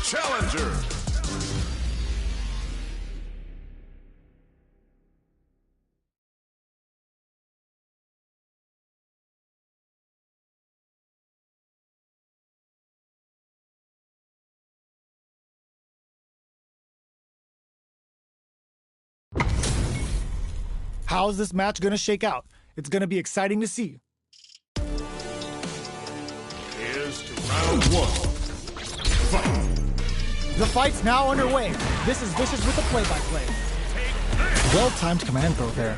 challenger. How's this match gonna shake out? It's gonna be exciting to see. Here's to round one. Fight. The fight's now underway. This is Vicious with the play-by-play. Well-timed command throw there.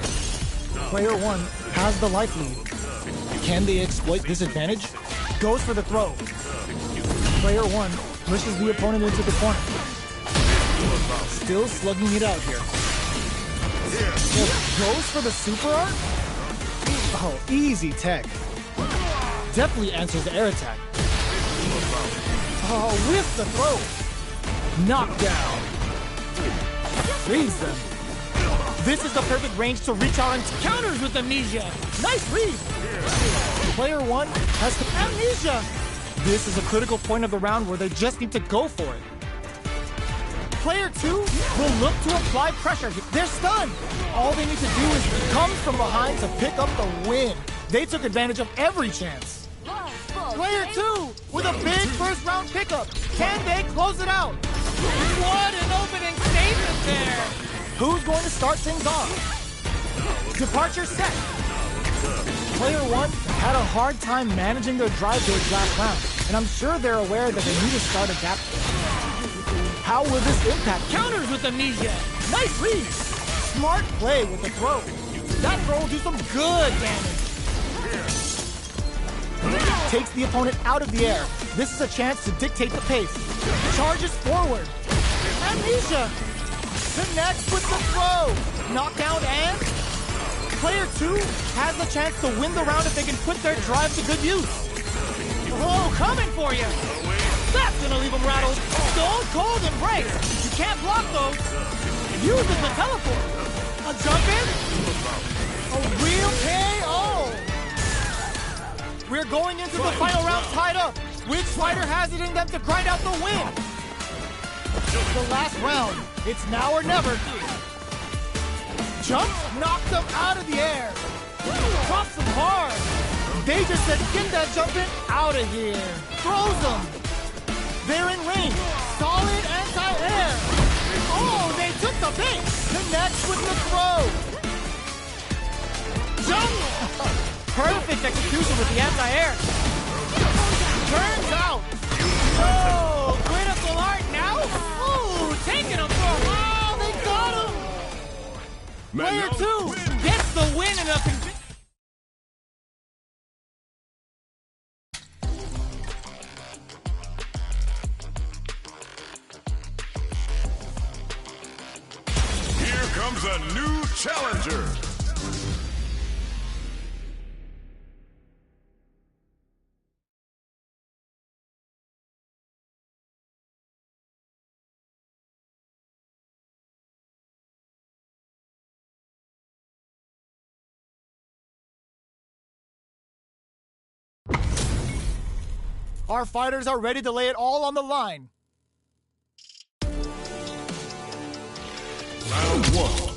Player one has the life lead. Can they exploit this advantage? Goes for the throw. Player one pushes the opponent into the corner. Still slugging it out here. Goes for the super art? Oh, easy tech. Definitely answers the air attack. Oh, with the throw. Knockdown. Freeze them. This is the perfect range to reach out and counters with Amnesia. Nice read. Player one has Amnesia. This is a critical point of the round where they just need to go for it. Player two will look to apply pressure. They're stunned. All they need to do is come from behind to pick up the win. They took advantage of every chance. Player two with a big first round pickup. Can they close it out? What an opening statement there. Who's going to start things off? Departure set. Player one had a hard time managing their drive gauge last round, and I'm sure they're aware that they need to start adapting. How will this impact? Counters with Amnesia. Nice read. Smart play with the throw. That throw will do some good damage. Takes the opponent out of the air. This is a chance to dictate the pace. Charges forward. Amnesia. Connects with the throw. Knockdown and... Player two has the chance to win the round if they can put their drive to good use. Oh, coming for you. That's gonna leave him rattled. Stone Cold Embrace. You can't block those. Uses the teleport. A jump in. A real KO. We're going into the final round tied up. Which fighter has it in them to grind out the win? The last round. It's now or never. Jump, knocks them out of the air. Drops them hard. They just said, get that jump in out of here. Throws them. They're in range. Solid anti-air. Oh, they took the bait. Connects with the throw. Jump. Perfect execution with the anti-air. Turns out. Oh, critical art now. Ooh, taking him for a while. They got him. Player two gets the win in a Here comes a new challenger. Our fighters are ready to lay it all on the line. Round one.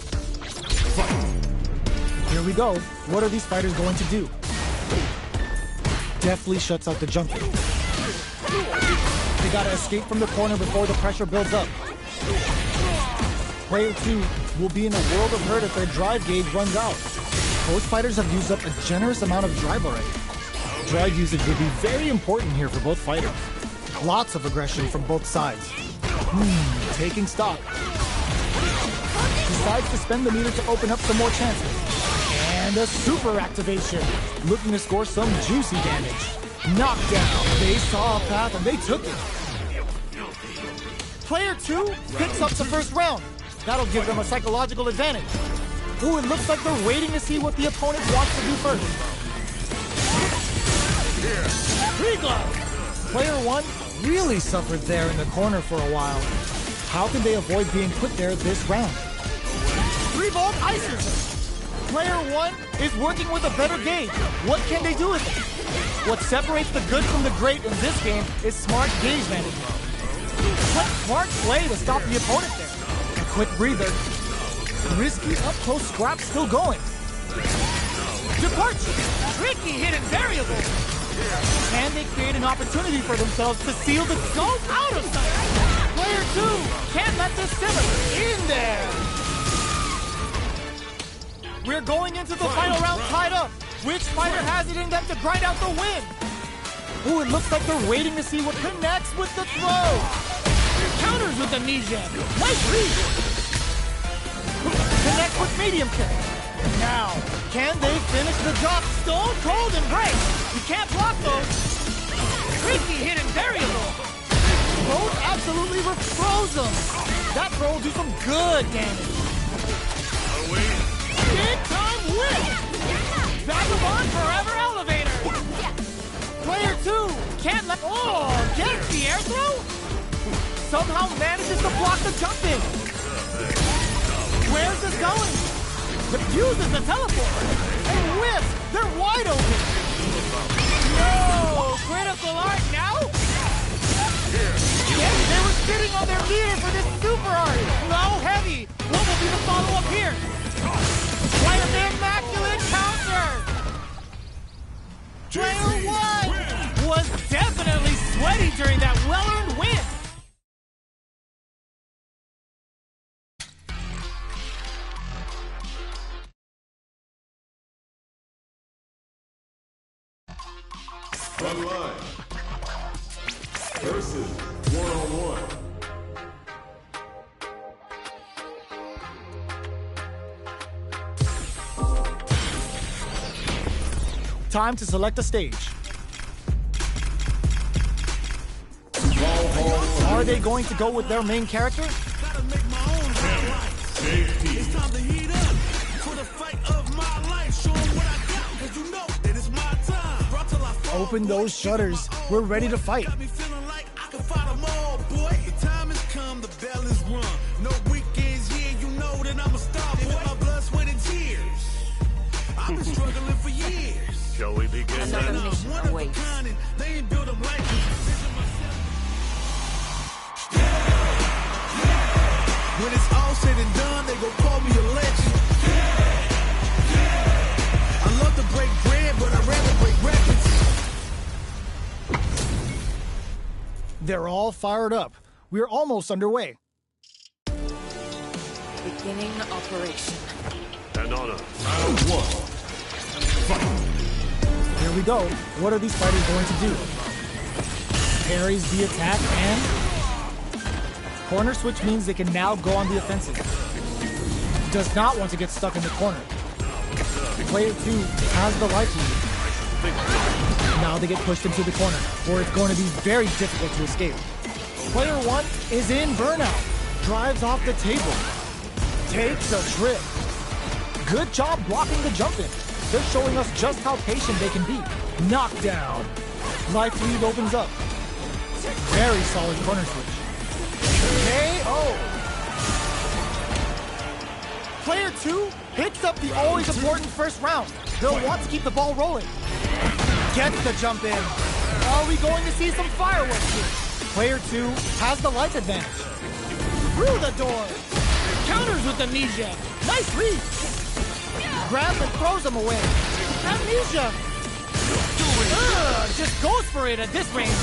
Fight. Here we go. What are these fighters going to do? Deftly shuts out the jumping. They gotta escape from the corner before the pressure builds up. Player two will be in a world of hurt if their drive gauge runs out. Both fighters have used up a generous amount of drive already. Drive usage will be very important here for both fighters. Lots of aggression from both sides. Taking stock. Decides to spend the meter to open up some more chances. And a super activation. Looking to score some juicy damage. Knockdown. They saw a path and they took it. Player two picks up the first round. That'll give them a psychological advantage. Ooh, it looks like they're waiting to see what the opponent wants to do first. Pre-glove! Player one really suffered there in the corner for a while. How can they avoid being put there this round? 3-volt ices! Player one is working with a better gauge. What can they do with it? What separates the good from the great in this game is smart gauge management. What smart play to stop the opponent there. A quick breather. Risky up-close scrap still going. Departure. Tricky hidden variable. Can they create an opportunity for themselves to seal the goal out of sight? Player 2 can't let this simmer. In there. We're going into the final round tied up. Which fighter has it in them to grind out the win? Ooh, it looks like they're waiting to see what connects with the throw. Counters with amnesia. Nice read. Connect with medium kick. Now, can they finish the job? Stone cold embrace. You can't block those. Tricky hidden variable. Both absolutely froze them. That throw will do some good damage. Big time whip. Vagabond forever elevator. Player 2 can't let. Oh, gets the air throw. Somehow manages to block the jump in. Where's this going? Defuses the teleport. And whips. They're wide open. No! Critical art now? Yes, they were sitting on their meter for this super art. No heavy. What will be the follow-up here? Player the immaculate counter. Player 1 was definitely sweaty during that well-earned win. Online versus one-on-one. Time to select a stage. Are they going to go with their main character? It's time to heat up for the fight of my life. Show 'em what I got, 'cause you know that it's my time. Brought till I fall. Open those shutters. We're ready to fight. Got me feeling like I can fight 'em all, boy. The time has come, the bell is rung. No weekends here, you know that I'm a star, boy. My blood, sweat, and tears. I've been struggling for years. Shall we begin Another then? mission One of a awaits. kind, and they ain't built 'em like me. When it's all said and done, they gon' call me a legend. I love to break bread, but I'd rather break records. They're all fired up. We're almost underway. Beginning operation. And on round 1. Here we go. What are these fighters going to do? Parries the attack and... corner switch means they can now go on the offensive. Does not want to get stuck in the corner. Player 2 has the life lead. Now they get pushed into the corner, where it's going to be very difficult to escape. Player 1 is in burnout. Drives off the table. Takes a trip. Good job blocking the jump in. They're showing us just how patient they can be. Knockdown. Life lead opens up. Very solid corner switch. KO. Player 2 picks up the always important first round. They'll want to keep the ball rolling. Gets the jump in. Are we going to see some fireworks here? Player 2 has the life advantage. Through the door. Counters with amnesia. Nice read. Grabs and throws him away. Amnesia. Just goes for it at this range.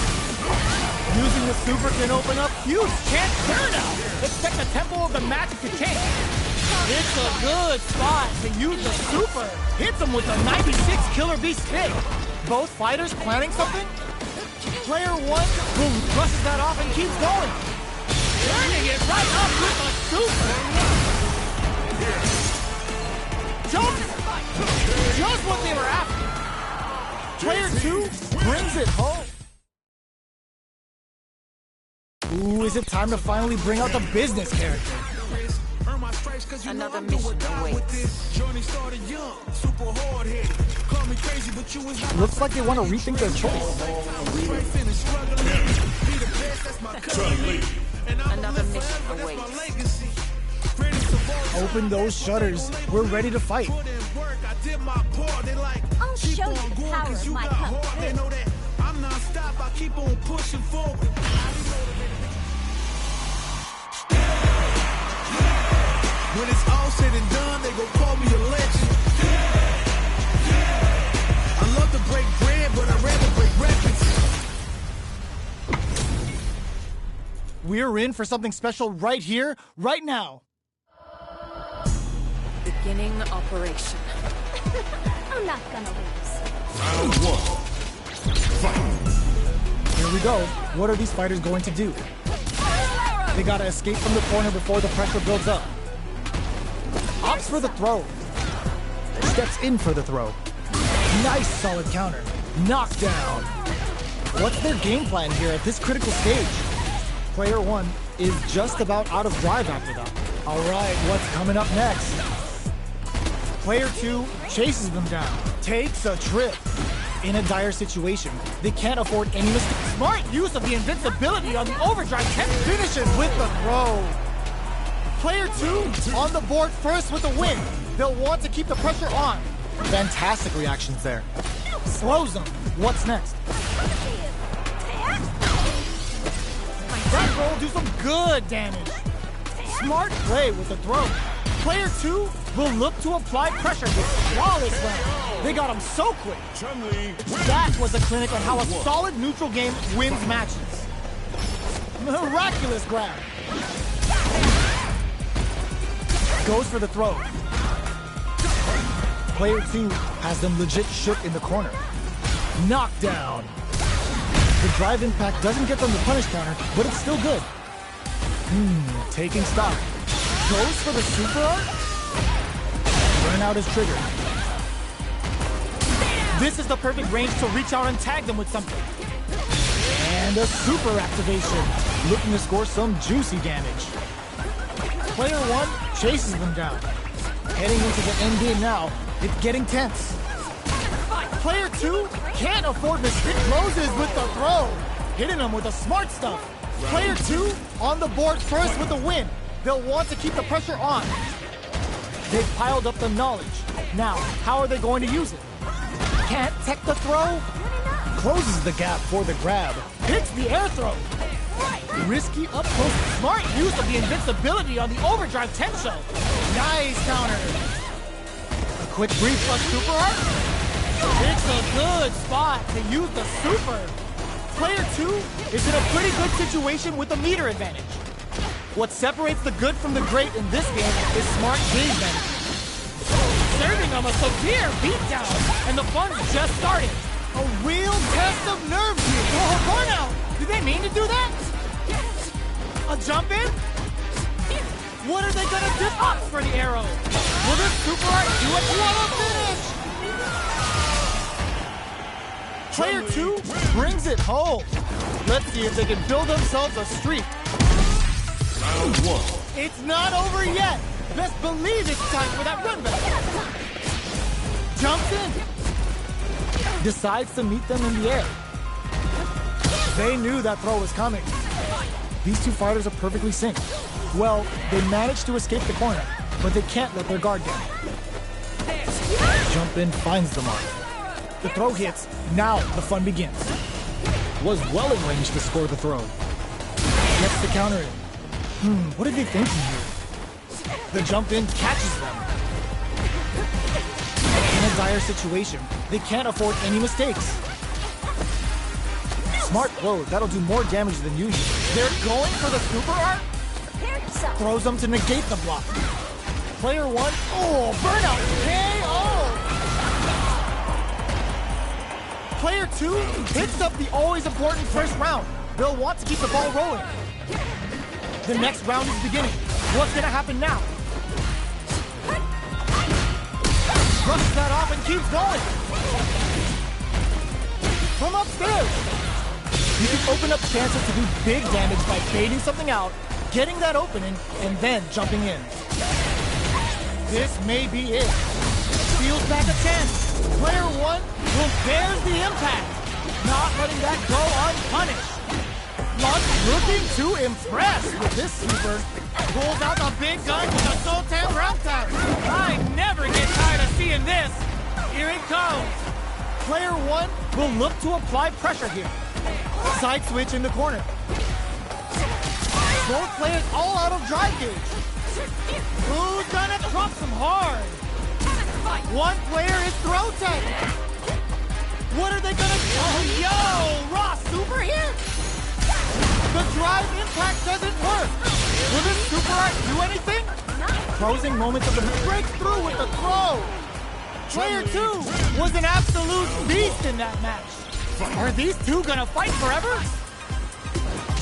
Using the super can open up huge chance turnout. Expect the tempo of the match to change. It's a good spot to use the super. Hits him with a 96 Killer Bee spin. Both fighters planning something? Player 1 boom, brushes that off and keeps going. Turning it right up with a super. Just what they were after. Player 2 brings it home. Ooh, is it time to finally bring out the business character? Another mission awaits. Looks like they want to rethink their choice. Another mission awaits. Open those shutters. We're ready to fight. I'll show you the power of my kung fu. I'm non-stop, I keep on pushing forward. When it's all said and done, they gon' call me a legend. I love to break bread, but I'd rather break records. We're in for something special right here, right now. Beginning operation. I'm not gonna lose. Round one. Fight. Here we go. What are these fighters going to do? They gotta escape from the corner before the pressure builds up. Opts for the throw. Steps in for the throw. Nice solid counter. Knockdown. What's their game plan here at this critical stage? Player one is just about out of drive after that. All right, what's coming up next? Player two chases them down, takes a trip. In a dire situation, they can't afford any mistake. Smart use of the invincibility on the overdrive 10 finishes with the throw. Player two on the board first with a win. They'll want to keep the pressure on. Fantastic reactions there. Slows them. What's next? That throw will do some good damage. Smart play with the throw. Player two will look to apply pressure with flawless round. They got him so quick. Chun-Li. That was a clinic on how a solid neutral game wins matches. Miraculous grab. Goes for the throw. Player two has them legit shook in the corner. Knockdown. The drive impact doesn't get them the punish counter, but it's still good. Taking stock. Goes for the super art. Burnout is triggered. This is the perfect range to reach out and tag them with something. And a super activation. Looking to score some juicy damage. Player one chases them down. Heading into the end game now. It's getting tense. Player two can't afford to stick closes with the throw. Hitting them with the smart stuff. Player two on the board first with a win. They'll want to keep the pressure on. They've piled up the knowledge. Now, how are they going to use it? Can't tech the throw? Closes the gap for the grab. Hits the air throw. Risky up close. Smart use of the invincibility on the overdrive 10 show. Nice counter. A quick brief plus super art. It's a good spot to use the super. Player two is in a pretty good situation with the meter advantage. What separates the good from the great in this game is smart game management. Serving them a severe beatdown, and the fun's just starting. A real test of nerve here. Oh, burnout! Did they mean to do that? A jump in? What are they gonna do? Up for the arrow. Will this super art do it? What a finish! Player two brings it home. Let's see if they can build themselves a streak. Round one. It's not over yet. Best believe it's time for that run back. Jumps in. Decides to meet them in the air. They knew that throw was coming. These two fighters are perfectly synced. Well, they managed to escape the corner, but they can't let their guard down. Jump in finds the mark. The throw hits. Now the fun begins. Was well in range to score the throw. Gets the counter in. What are they thinking here? The jump in catches them. In a dire situation, they can't afford any mistakes. Smart throw, that'll do more damage than usual. They're going for the super art? Throws them to negate the block. Player one, oh, burnout, KO! Player two hits up the always important first round. They'll want to keep the ball rolling. The next round is beginning. What's gonna happen now? Brushes that off and keeps going. From upstairs. You can open up chances to do big damage by baiting something out, getting that opening, and then jumping in. This may be it. Steals back a chance. Player one will bears the impact, not letting that go unpunished. Lunch looking to impress with this super. Pulls out the big gun with the Sultan round tap. I never get tired of seeing this. Here it comes. Player one will look to apply pressure here. Side switch in the corner. Both players all out of drive gauge. Who's gonna drop some hard? One player is throw tech. What are they gonna do? Oh, yo, Raw Super here? The drive impact doesn't work. Will this Super Art do anything? Closing moments of the breakthrough with the throw. Player 2 was an absolute beast in that match. Are these two gonna fight forever?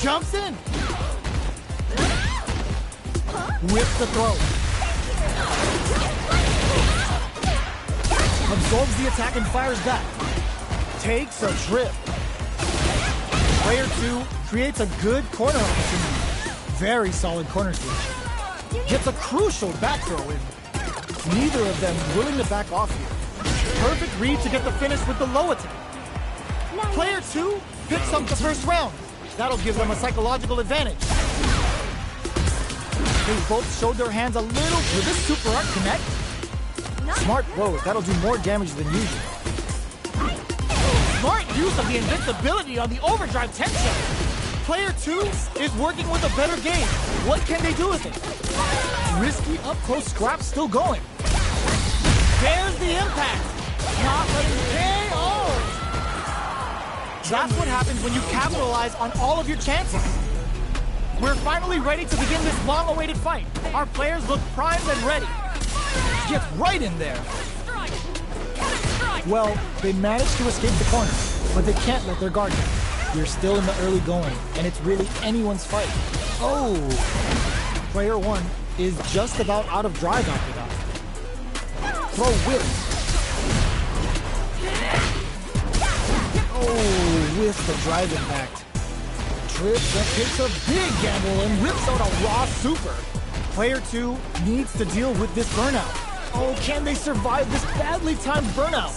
Jumps in. Whips the throw. Absorbs the attack and fires back. Takes a trip. Player 2 creates a good corner opportunity. Very solid corner switch. Gets a crucial back throw in. Neither of them willing to back off here. Perfect read to get the finish with the low attack. Player 2 picks up the first round. That'll give them a psychological advantage. They both showed their hands a little. Will this Super Art connect? Smart throws. That'll do more damage than usual. Smart use of the invincibility on the overdrive tension. Player 2 is working with a better game. What can they do with it? Risky up-close scrap still going. There's the impact. Not letting KO. That's what happens when you capitalize on all of your chances. We're finally ready to begin this long-awaited fight. Our players look primed and ready. Get right in there. Well, they managed to escape the corner, but they can't let their guard down. We're still in the early going, and it's really anyone's fight. Oh! Player 1 is just about out of drive after that. Throw whips. Oh, with the drive impact. Trips and takes a big gamble and whips out a Raw Super. Player 2 needs to deal with this burnout. Oh, can they survive this badly timed burnout?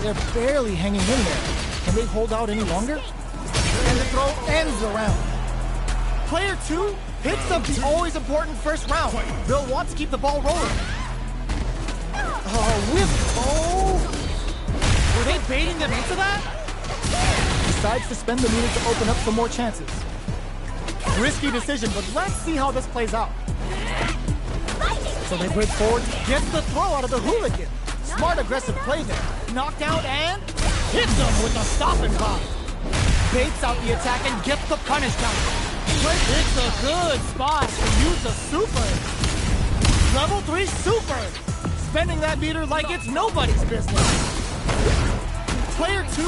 They're barely hanging in there. Can they hold out any longer? And the throw ends the round. Player 2 picks up the always important first round. They'll want to keep the ball rolling. Oh, whip! Oh! Were they baiting them into that? Decides to spend the meter to open up some more chances. Risky decision, but let's see how this plays out. So they break forward, gets the throw out of the hooligan. Smart aggressive play there. Knockdown and hits him with a stop and pop. Baits out the attack and gets the punish counter. It's a good spot to use the super. Level 3 super. Spending that meter like it's nobody's business. Player 2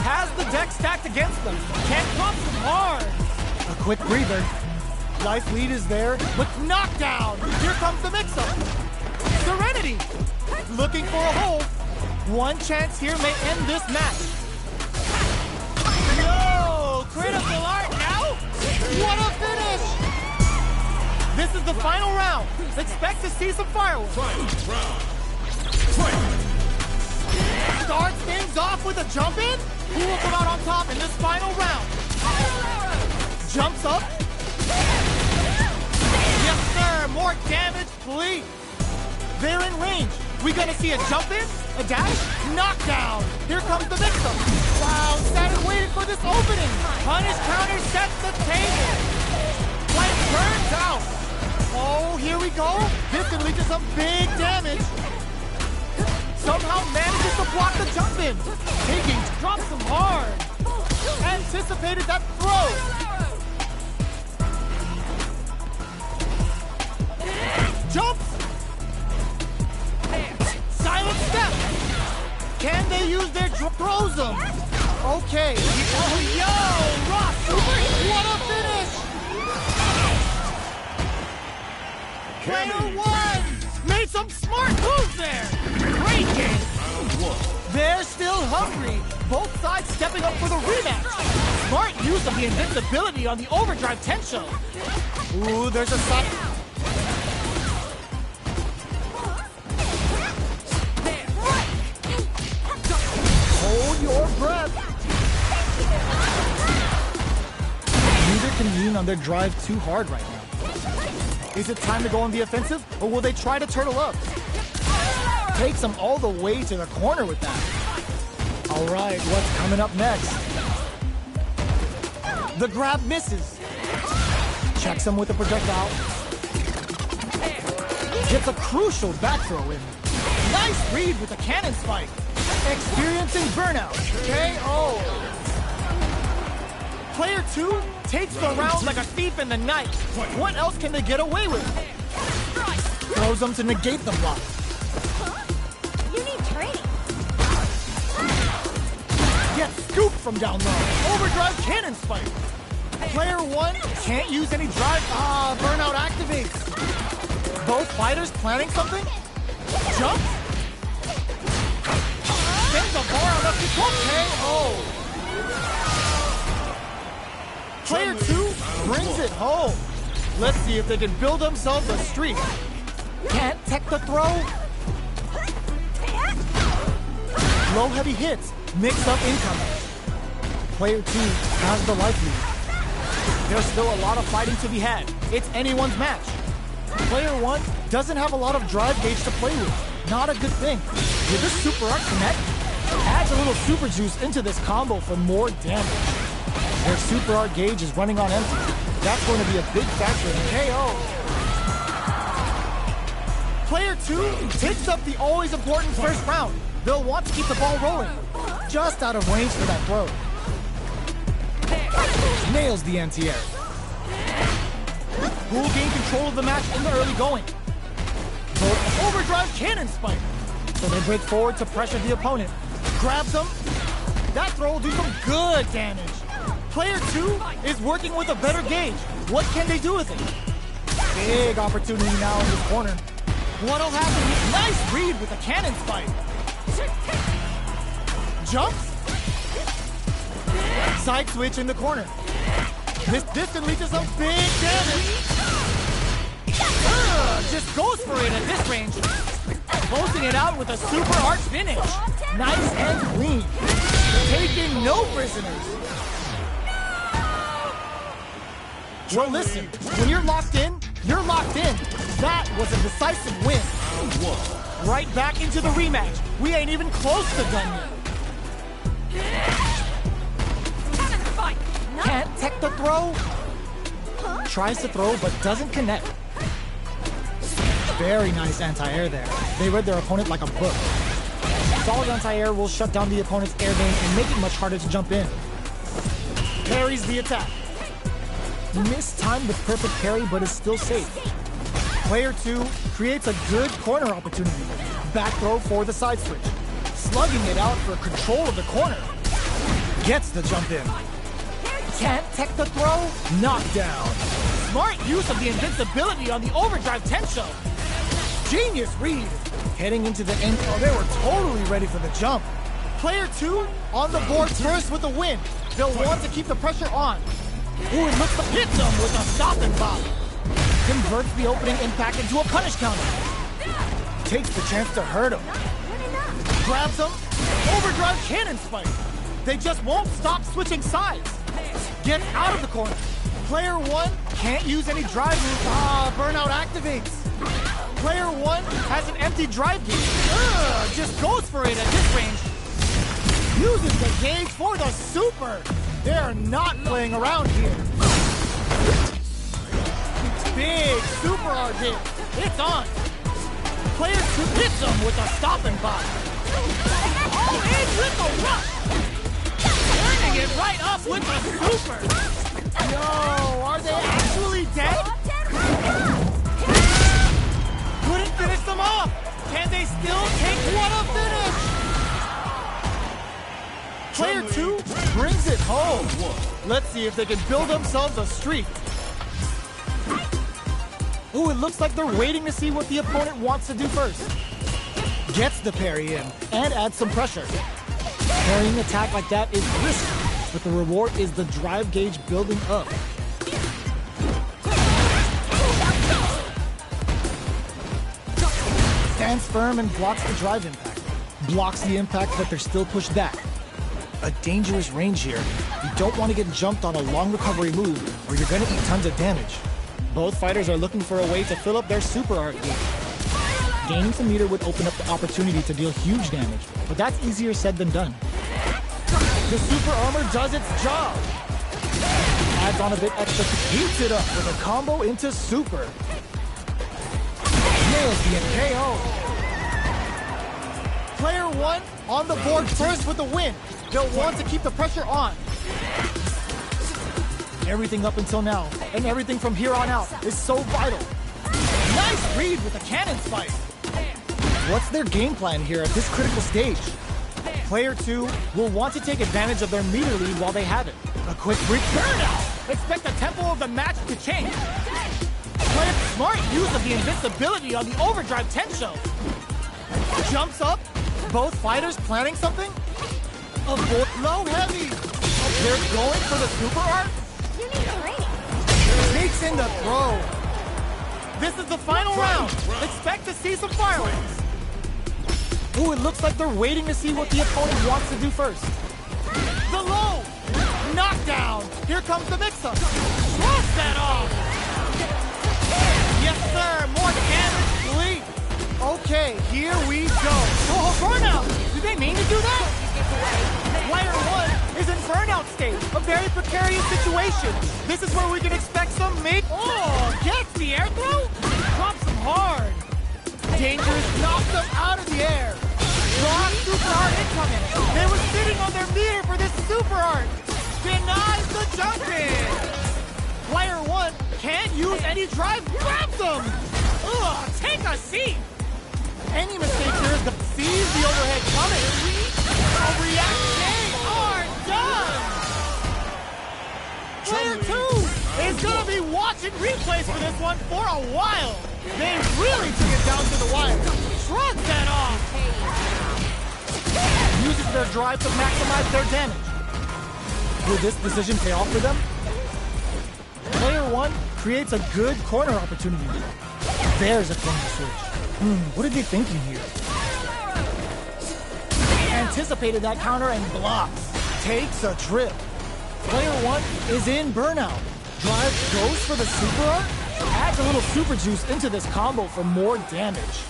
has the deck stacked against them. Can't drop them hard. A quick breather. Life lead is there, but knockdown. Here comes the mix-up. Serenity. Looking for a hole. One chance here may end this match. Yo, critical art now? What a finish! This is the final round. Expect to see some fireworks. Starts things off with a jump in. Who will come out on top in this final round? Jumps up. Yes, sir. More damage, please. They're in range. We gonna see a jump in, a dash, knockdown. Here comes the mix-up. Wow, sat and waited for this opening. Punish counter sets the table. Flank turns out. Oh, here we go. This can lead to some big damage. Somehow manages to block the jump in. Taking drops him hard. Anticipated that throw. Jumps. Silent step. Can they use their throws them? Okay. Oh, yo, Rock Super. What a finish. Player 1 made some smart moves there. Great game. They're still hungry. Both sides stepping up for the rematch. Smart use of the invincibility on the overdrive Tensho. Ooh, there's a shot. Hold your breath. Neither can lean on their drive too hard right now. Is it time to go on the offensive, or will they try to turtle up? Takes them all the way to the corner with that. All right, what's coming up next? The grab misses. Checks him with a projectile. Gets a crucial back throw in. Nice read with the cannon spike. Experiencing burnout. KO. Player 2 takes the round like a thief in the night. What else can they get away with? Throws them to negate the block. You need training. Gets scooped from down low. Overdrive cannon spike. Player 1 can't use any drive. Burnout activates. Both fighters planning something? Jump? Sends a bar on up to KO. Player 2 brings it home. Let's see if they can build themselves a streak. Can't tech the throw. Low heavy hits. Mix up incoming. Player 2 has the life lead. There's still a lot of fighting to be had. It's anyone's match. Player 1 doesn't have a lot of drive gauge to play with. Not a good thing. Did this super art connect? Adds a little super juice into this combo for more damage. Their super art gauge is running on empty. That's going to be a big factor in the KO. Player 2 takes up the always important first round. They'll want to keep the ball rolling. Just out of range for that throw. Nails the anti-air. Who will gain control of the match in the early going? Both overdrive cannon spike. So they break forward to pressure the opponent. Grabs them. That throw will do some good damage. Player 2 is working with a better gauge. What can they do with it? Big opportunity now in this corner. What'll happen? Nice read with a cannon spike. Jumps. Side switch in the corner. This can lead to some big damage. Just goes for it at this range. Closing it out with a super art finish. Nice and clean. Taking no prisoners. Well, listen, when you're locked in, you're locked in. That was a decisive win. Right back into the rematch. We ain't even close to done yet. Can't tech the throw. Tries to throw, but doesn't connect. Very nice anti-air there. They read their opponent like a book. Solid anti-air will shut down the opponent's air game and make it much harder to jump in. Parries the attack. Mistimed the perfect parry, but is still safe. Player 2 creates a good corner opportunity. Back throw for the side switch. Slugging it out for control of the corner. Gets the jump in. Can't tech the throw. Knockdown. Smart use of the invincibility on the overdrive Tensho. Genius read. Heading into the end. Oh, they were totally ready for the jump. Player 2 on the board first with a win. They'll want to keep the pressure on. Ooh, it looks to hit them with a stop and bop. Converts the opening impact into a punish counter. Takes the chance to hurt him. Grabs him. Overdrive cannon spike. They just won't stop switching sides. Gets out of the corner. Player 1 can't use any drive moves. Burnout activates. Player 1 has an empty drive gauge. Just goes for it at this range. Uses the gauge for the super. They're not playing around here. Big super hard hit. It's on. Player 2 hits him with a stop and bop. Oh, in with the rush. Turning it right up with the super. Yo, are they actually dead? Couldn't finish them off. Can they still take what a finish? Player 2 brings it home. Let's see if they can build themselves a streak. Ooh, it looks like they're waiting to see what the opponent wants to do first. Gets the parry in and adds some pressure. Parrying attack like that is risky, but the reward is the drive gauge building up. Stands firm and blocks the drive impact. Blocks the impact, but they're still pushed back. A dangerous range here. You don't want to get jumped on a long recovery move, or you're going to eat tons of damage. Both fighters are looking for a way to fill up their super art gauge. Gaining some meter would open up the opportunity to deal huge damage, but that's easier said than done. The super armor does its job. Adds on a bit extra, heats it up with a combo into super. Nails the and KO. Player 1 on the board first with the win. They'll want to keep the pressure on. Everything up until now, and everything from here on out, is so vital. Nice read with the cannon spike. What's their game plan here at this critical stage? Player 2 will want to take advantage of their meter lead while they have it. A quick brick burnout. Expect the tempo of the match to change. Player smart use of the invincibility on the overdrive Tensho. Jumps up. Both fighters planning something? Avoid low heavy. They're going for the super art. You need training. Sneaks in the throw. This is the final round. Expect to see some fireworks. Ooh, it looks like they're waiting to see what the opponent wants to do first. The low. Knockdown. Here comes the mix-up. Cross that off. Yes, sir. More damage, please. Okay, here we go. Oh, burnout. Did they mean to do that? Player 1 is in burnout state. A very precarious situation. This is where we can expect some Oh, gets the air throw? Drops him hard. Dangerous knocks them out of the air. Rock super art incoming. They were sitting on their meter for this super art. Denies the jump in. Player 1 can't use any drive. Grabs them. Ugh, take a seat. Any mistake here is sees the overhead coming. A react. They are done. Player 2 is gonna be watching replays for this one for a while. They really took it down to the wire. Shrugs that off. Uses their drive to maximize their damage. Will this decision pay off for them? Player 1 creates a good corner opportunity. There's a corner switch. What are they thinking here? Anticipated that counter and blocks. Takes a trip. Player 1 is in burnout. Drive goes for the super art. Adds a little super juice into this combo for more damage.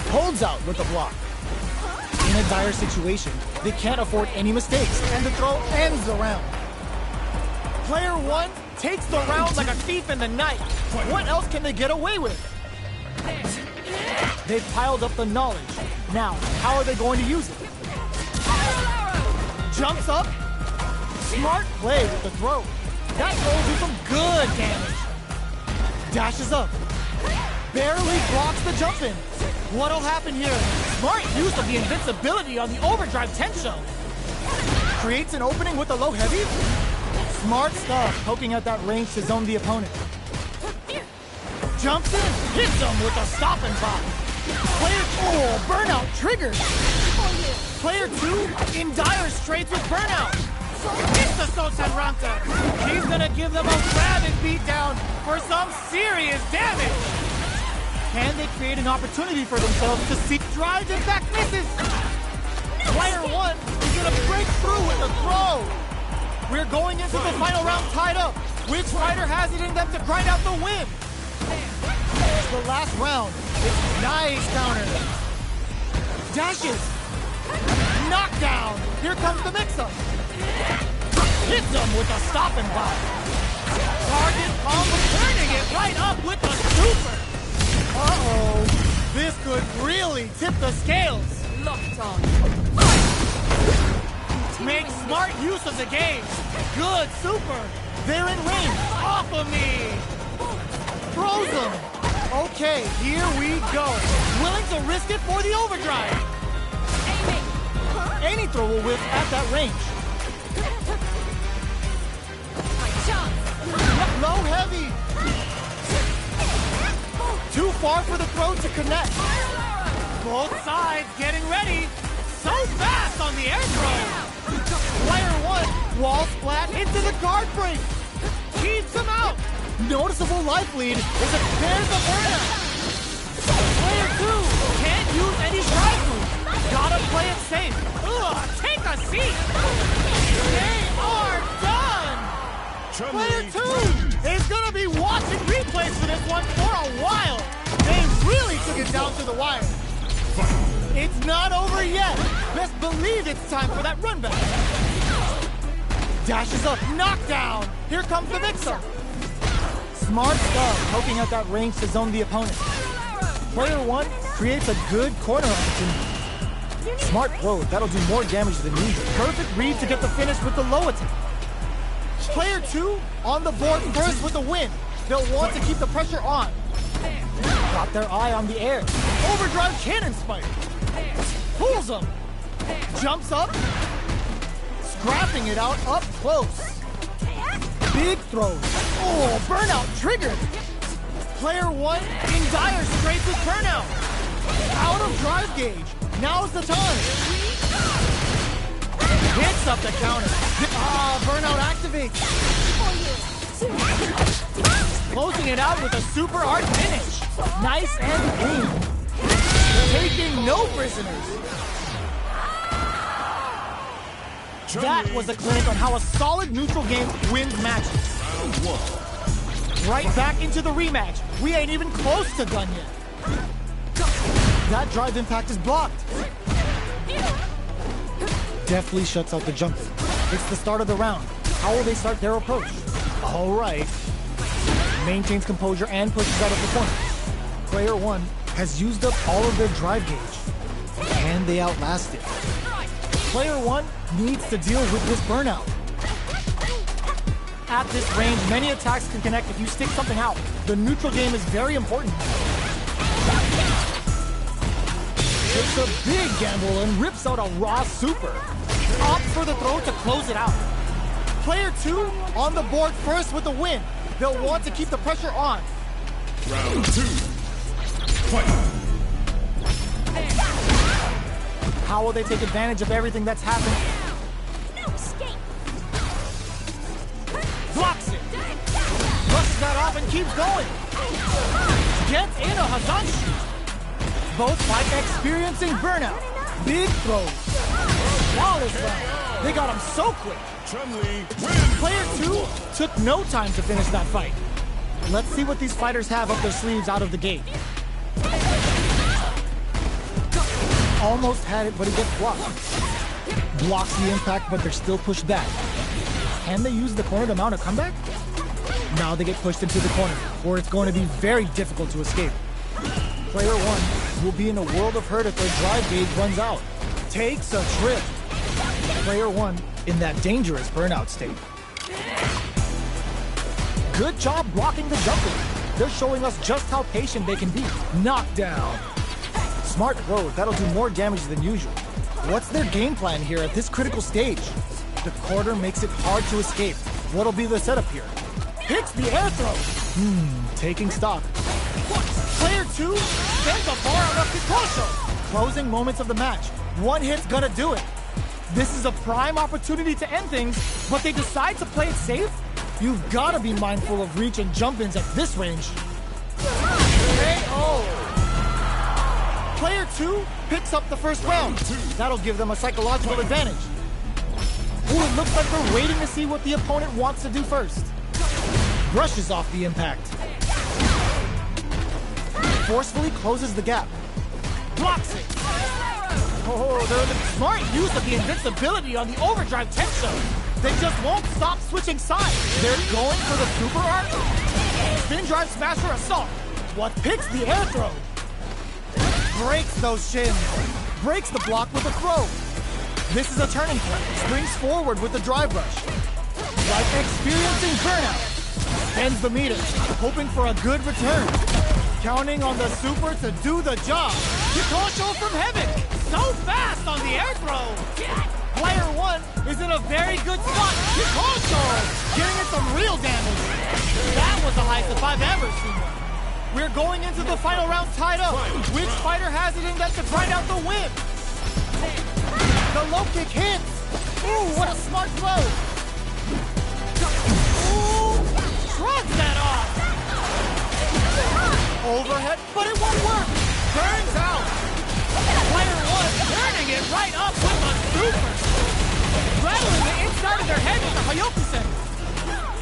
Holds out with the block. In a dire situation, they can't afford any mistakes, and the throw ends the round. Player 1 takes the round like a thief in the night. What else can they get away with? They've piled up the knowledge. Now, how are they going to use it? Jumps up. Smart play with the throw. That throw will do some good damage. Dashes up. Barely blocks the jump in. What'll happen here? Smart use of the invincibility on the overdrive Tensho. Creates an opening with a low heavy. Smart stuff, poking at that range to zone the opponent. Jumps in, hits him with a stop and pop. Player, burnout triggered. Player 2 in dire straits with burnout. It's the Sotan Ranta. He's gonna give them a rabid beatdown for some serious damage. Can they create an opportunity for themselves to see drives and back misses? Player 1 is gonna break through with a throw. We're going into the final round tied up. Which fighter has it in them to grind out the win? It's the last round. It's nice counter. Dashes. Knockdown. Here comes the mix-up. Hits him with a stop and pop. Target combo, turning it right up with the super. Uh-oh. This could really tip the scales. Locked on. Make smart use of the game. Good super. They're in range. Off of me. Throws them. Okay, here we go. Willing to risk it for the overdrive. Aiming. Any throw will whiff at that range. My chance. Low heavy. Too far for the throw to connect. Both sides getting ready. So fast on the air throw. Player 1, wall splat into the guard break. Keeps him out. Noticeable life lead as it pairs the burnout. Player 2 can't use any drive move. Gotta play it safe. Ugh, take a seat. They are done. Player 2 is gonna be watching replays for this one for a while. They really took it down to the wire. It's not over yet. Best believe it's time for that run back. Dashes up, knockdown. Here comes the mix-up. Smart stuff, poking at that range to zone the opponent. Player 1 creates a good corner opportunity. Smart throw, that'll do more damage than usual. Perfect read to get the finish with the low attack. Player 2 on the board first with the win. They'll want to keep the pressure on. Got their eye on the air. Overdrive cannon spike. Pulls them. Jumps up. Scrapping it out up close. Big throws. Oh, burnout triggered. Player 1 in dire straits with burnout. Out of drive gauge. Now's the time. Hits up the counter. Burnout activates. Closing it out with a super hard finish. Nice and clean. Taking no prisoners. That was a clinic on how a solid neutral game wins matches. Round 1. Right back into the rematch. We ain't even close to done yet. That drive impact is blocked. Deftly shuts out the jumper. It's the start of the round. How will they start their approach? All right. Maintains composure and pushes out of the corner. Player 1 has used up all of their drive gauge. Can they outlast it? Player 1 needs to deal with this burnout. At this range, many attacks can connect if you stick something out. The neutral game is very important. Takes a big gamble and rips out a raw super. Opts for the throw to close it out. Player 2 on the board first with the win. They'll want to keep the pressure on. Round 2. Fight. How will they take advantage of everything that's happened? No escape. Blocks it. Brushes that off and keeps going. Gets in a Hazanshi. Both fight experiencing burnout. Big throws. Flawless round. They got him so quick. Chun-Li wins. Player 2 took no time to finish that fight. Let's see what these fighters have up their sleeves out of the gate. Almost had it, but it gets blocked. Blocks the impact, but they're still pushed back. Can they use the corner to mount a comeback? Now they get pushed into the corner, where it's going to be very difficult to escape. Player 1 will be in a world of hurt if their drive gauge runs out. Takes a trip. Player 1 in that dangerous burnout state. Good job blocking the jumper. They're showing us just how patient they can be. Knockdown. Smart throw, that'll do more damage than usual. What's their game plan here at this critical stage? The quarter makes it hard to escape. What'll be the setup here? Hits the air throw. Taking stock. Player 2 sends a bar on up to Kosho. Closing moments of the match. One hit's gonna do it. This is a prime opportunity to end things, but they decide to play it safe? You've gotta be mindful of reach and jump-ins at this range. KO! Player 2 picks up the first round. That'll give them a psychological advantage. Ooh, it looks like they're waiting to see what the opponent wants to do first. Brushes off the impact. Forcefully closes the gap. Blocks it. Oh, they're the smart use of the invincibility on the overdrive Tensho. They just won't stop switching sides. They're going for the super art. Spin drive smasher assault. What picks the air throw? Breaks those shins. Breaks the block with a throw. This is a turning point. Springs forward with the drive rush. Like experiencing burnout. Ends the meter, hoping for a good return. Counting on the super to do the job. Kikosho from heaven. So fast on the air throw. Player 1 is in a very good spot. Kikosho getting in some real damage. That was the highest if I've ever seen one. We're going into the final round tied up. Which fighter has it in them to grind out the win? The low kick hits. Ooh, what a smart throw. Ooh, shrugs that off. Overhead, but it won't work. Turns out. Player 1 turning it right up with a super. Rattling the inside of their head with the Hayoku-sen.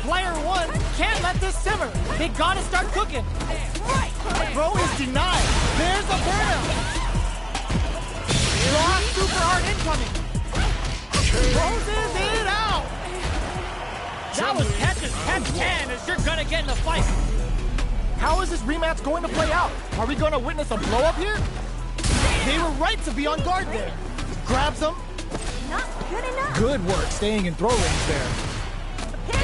Player 1 can't let this simmer. They gotta start cooking. Throw is denied. There's a burnout. Raw super hard incoming. Closes it out. That was catch as catch can as you're gonna get in a fight. How is this rematch going to play out? Are we going to witness a blow-up here? They were right to be on guard there. Grabs him. Not good enough. Good work staying in throw range there.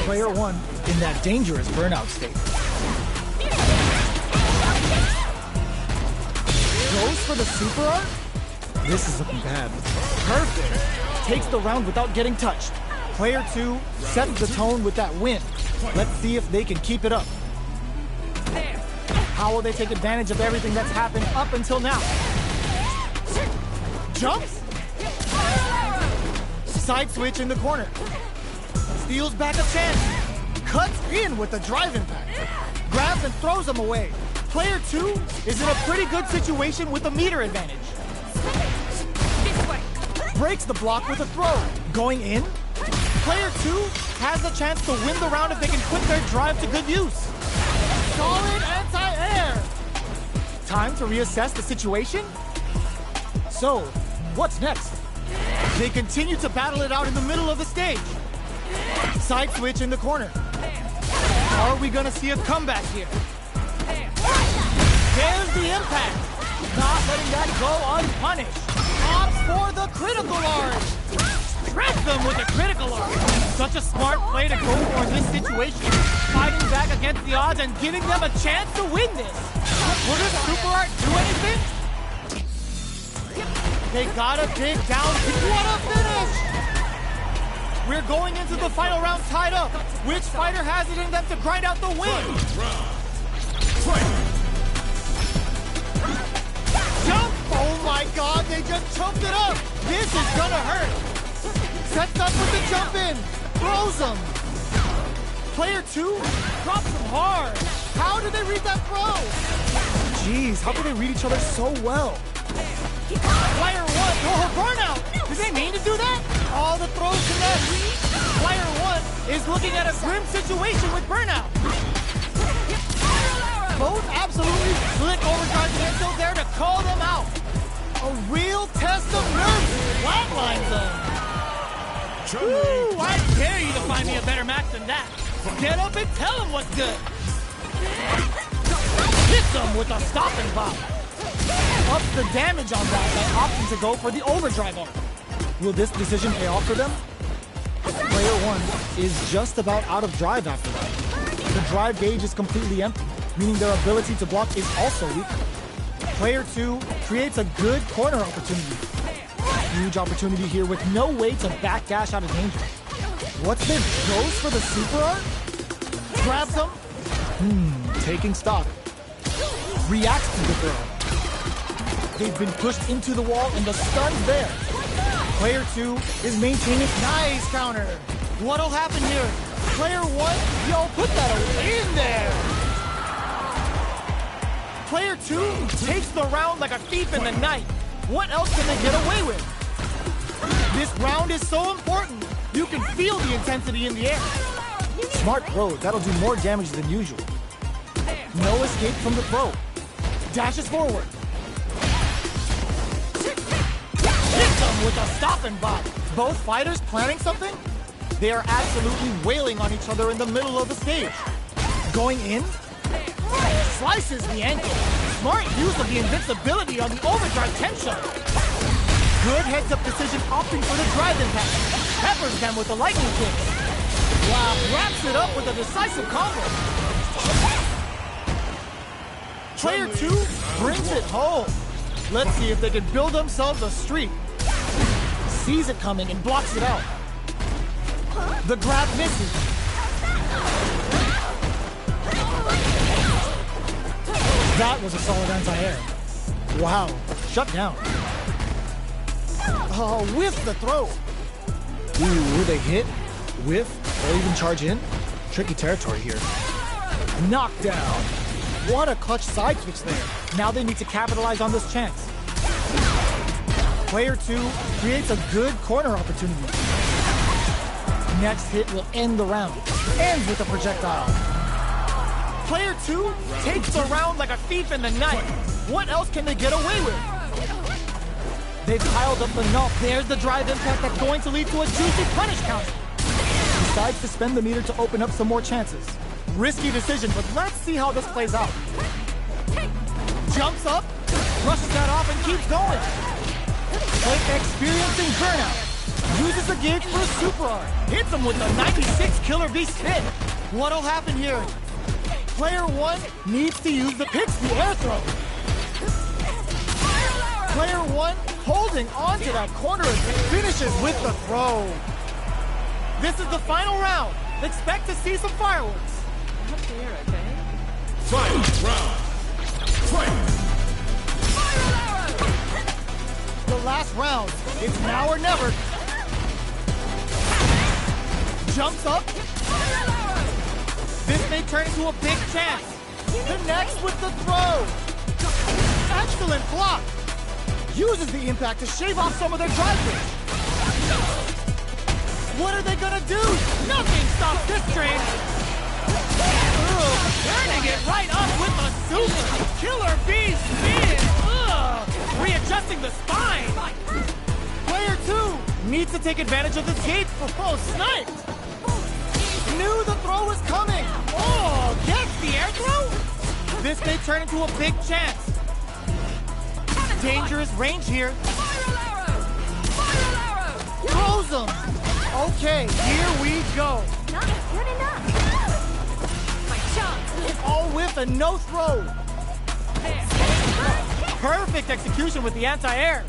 Player one in that dangerous burnout state. Goes for the super art? This is looking bad. Perfect. Takes the round without getting touched. Player two sets the tone with that win. Let's see if they can keep it up. How will they take advantage of everything that's happened up until now? Jumps? Side switch in the corner. Steals back a chance. Cuts in with the drive impact. Grabs and throws him away. Player two is in a pretty good situation with a meter advantage. Breaks the block with a throw. Going in. Player two has a chance to win the round if they can put their drive to good use. Solid anti-air. Time to reassess the situation. So, what's next? They continue to battle it out in the middle of the stage. Side switch in the corner. Are we gonna see a comeback here? There's the impact. Not letting that go unpunished. Opts for the critical art. Stress them with a critical art. Such a smart play to go for in this situation. Fighting back against the odds and giving them a chance to win this. Will this super art do anything? They gotta dig down. What a finish! We're going into the final round tied up. Which fighter has it in them to grind out the win? Jump! Oh my god, they just choked it up! This is gonna hurt! Sets up with the jump in! Throws him! Player two drops him hard! How did they read that throw? Jeez, how could they read each other so well? Player one, oh, burnout! Did they mean to do that? All the throws connect! Player one is looking at a grim situation with burnout! Both absolutely slick overdrives until there to call them out. A real test of nerves. Flatlines them. Ooh, I dare you to find me a better match than that. Get up and tell them what's good. Hit them with a stopping pop. Ups the damage on that by opting to go for the overdrive arm. Will this decision pay off for them? Player one is just about out of drive after that. The drive gauge is completely empty, meaning their ability to block is also weak. Player two creates a good corner opportunity. Huge opportunity here with no way to backdash out of danger. What's this? Goes for the super art? Grabs him? Taking stock. Reacts to the throw. They've been pushed into the wall and the stun's there. Player two is maintaining nice counter. What'll happen here? Player one, yo, put that in there. Player two takes the round like a thief in the night. What else can they get away with? This round is so important. You can feel the intensity in the air. Smart throw, that'll do more damage than usual. No escape from the throw. Dashes forward. Hits them with a stop and bop. Both fighters planning something? They are absolutely wailing on each other in the middle of the stage. Going in? Slices the ankle. Smart use of the invincibility on the overdrive tension. Good heads-up decision opting for the drive impact. Peppers them with the lightning kick. Wow, wraps it up with a decisive combo. Player two brings it home. Let's see if they can build themselves a streak. Sees it coming and blocks it out. The grab misses. That was a solid anti-air. Wow, shut down. Oh, whiff the throw. Ooh, will they hit, whiff, or even charge in? Tricky territory here. Knockdown. What a clutch side switch there. Now they need to capitalize on this chance. Player two creates a good corner opportunity. Next hit will end the round. Ends with a projectile. Player two takes the round like a thief in the night. What else can they get away with? They've piled up enough. There's the drive impact that's going to lead to a juicy punish counter. Decides to spend the meter to open up some more chances. Risky decision, but let's see how this plays out. Jumps up, brushes that off, and keeps going. Experiencing burnout. Uses the gauge for a super arm. Hits him with the 96 Killer Bee spin. What'll happen here? Player 1 needs to use the Pixie air throw. Player 1 holding on to that corner and finishes with the throw. This is the final round. Expect to see some fireworks. Up there, okay? Final round. Fight! The last round. It's now or never. Jumps up. This may turn into a big chance. Connects with the throw. Excellent block. Uses the impact to shave off some of their drive range. What are they gonna do? Nothing stops this train. Turning it right up with a super Killer Bee spin. Readjusting the spine. Player 2 needs to take advantage of this gate for sniped. Knew the throw was coming. Oh, gets the air throw? This may turn into a big chance. Dangerous range here. Throws him. Okay, here we go. Not good enough. My chance. All whiff and no throw. Perfect execution with the anti-air.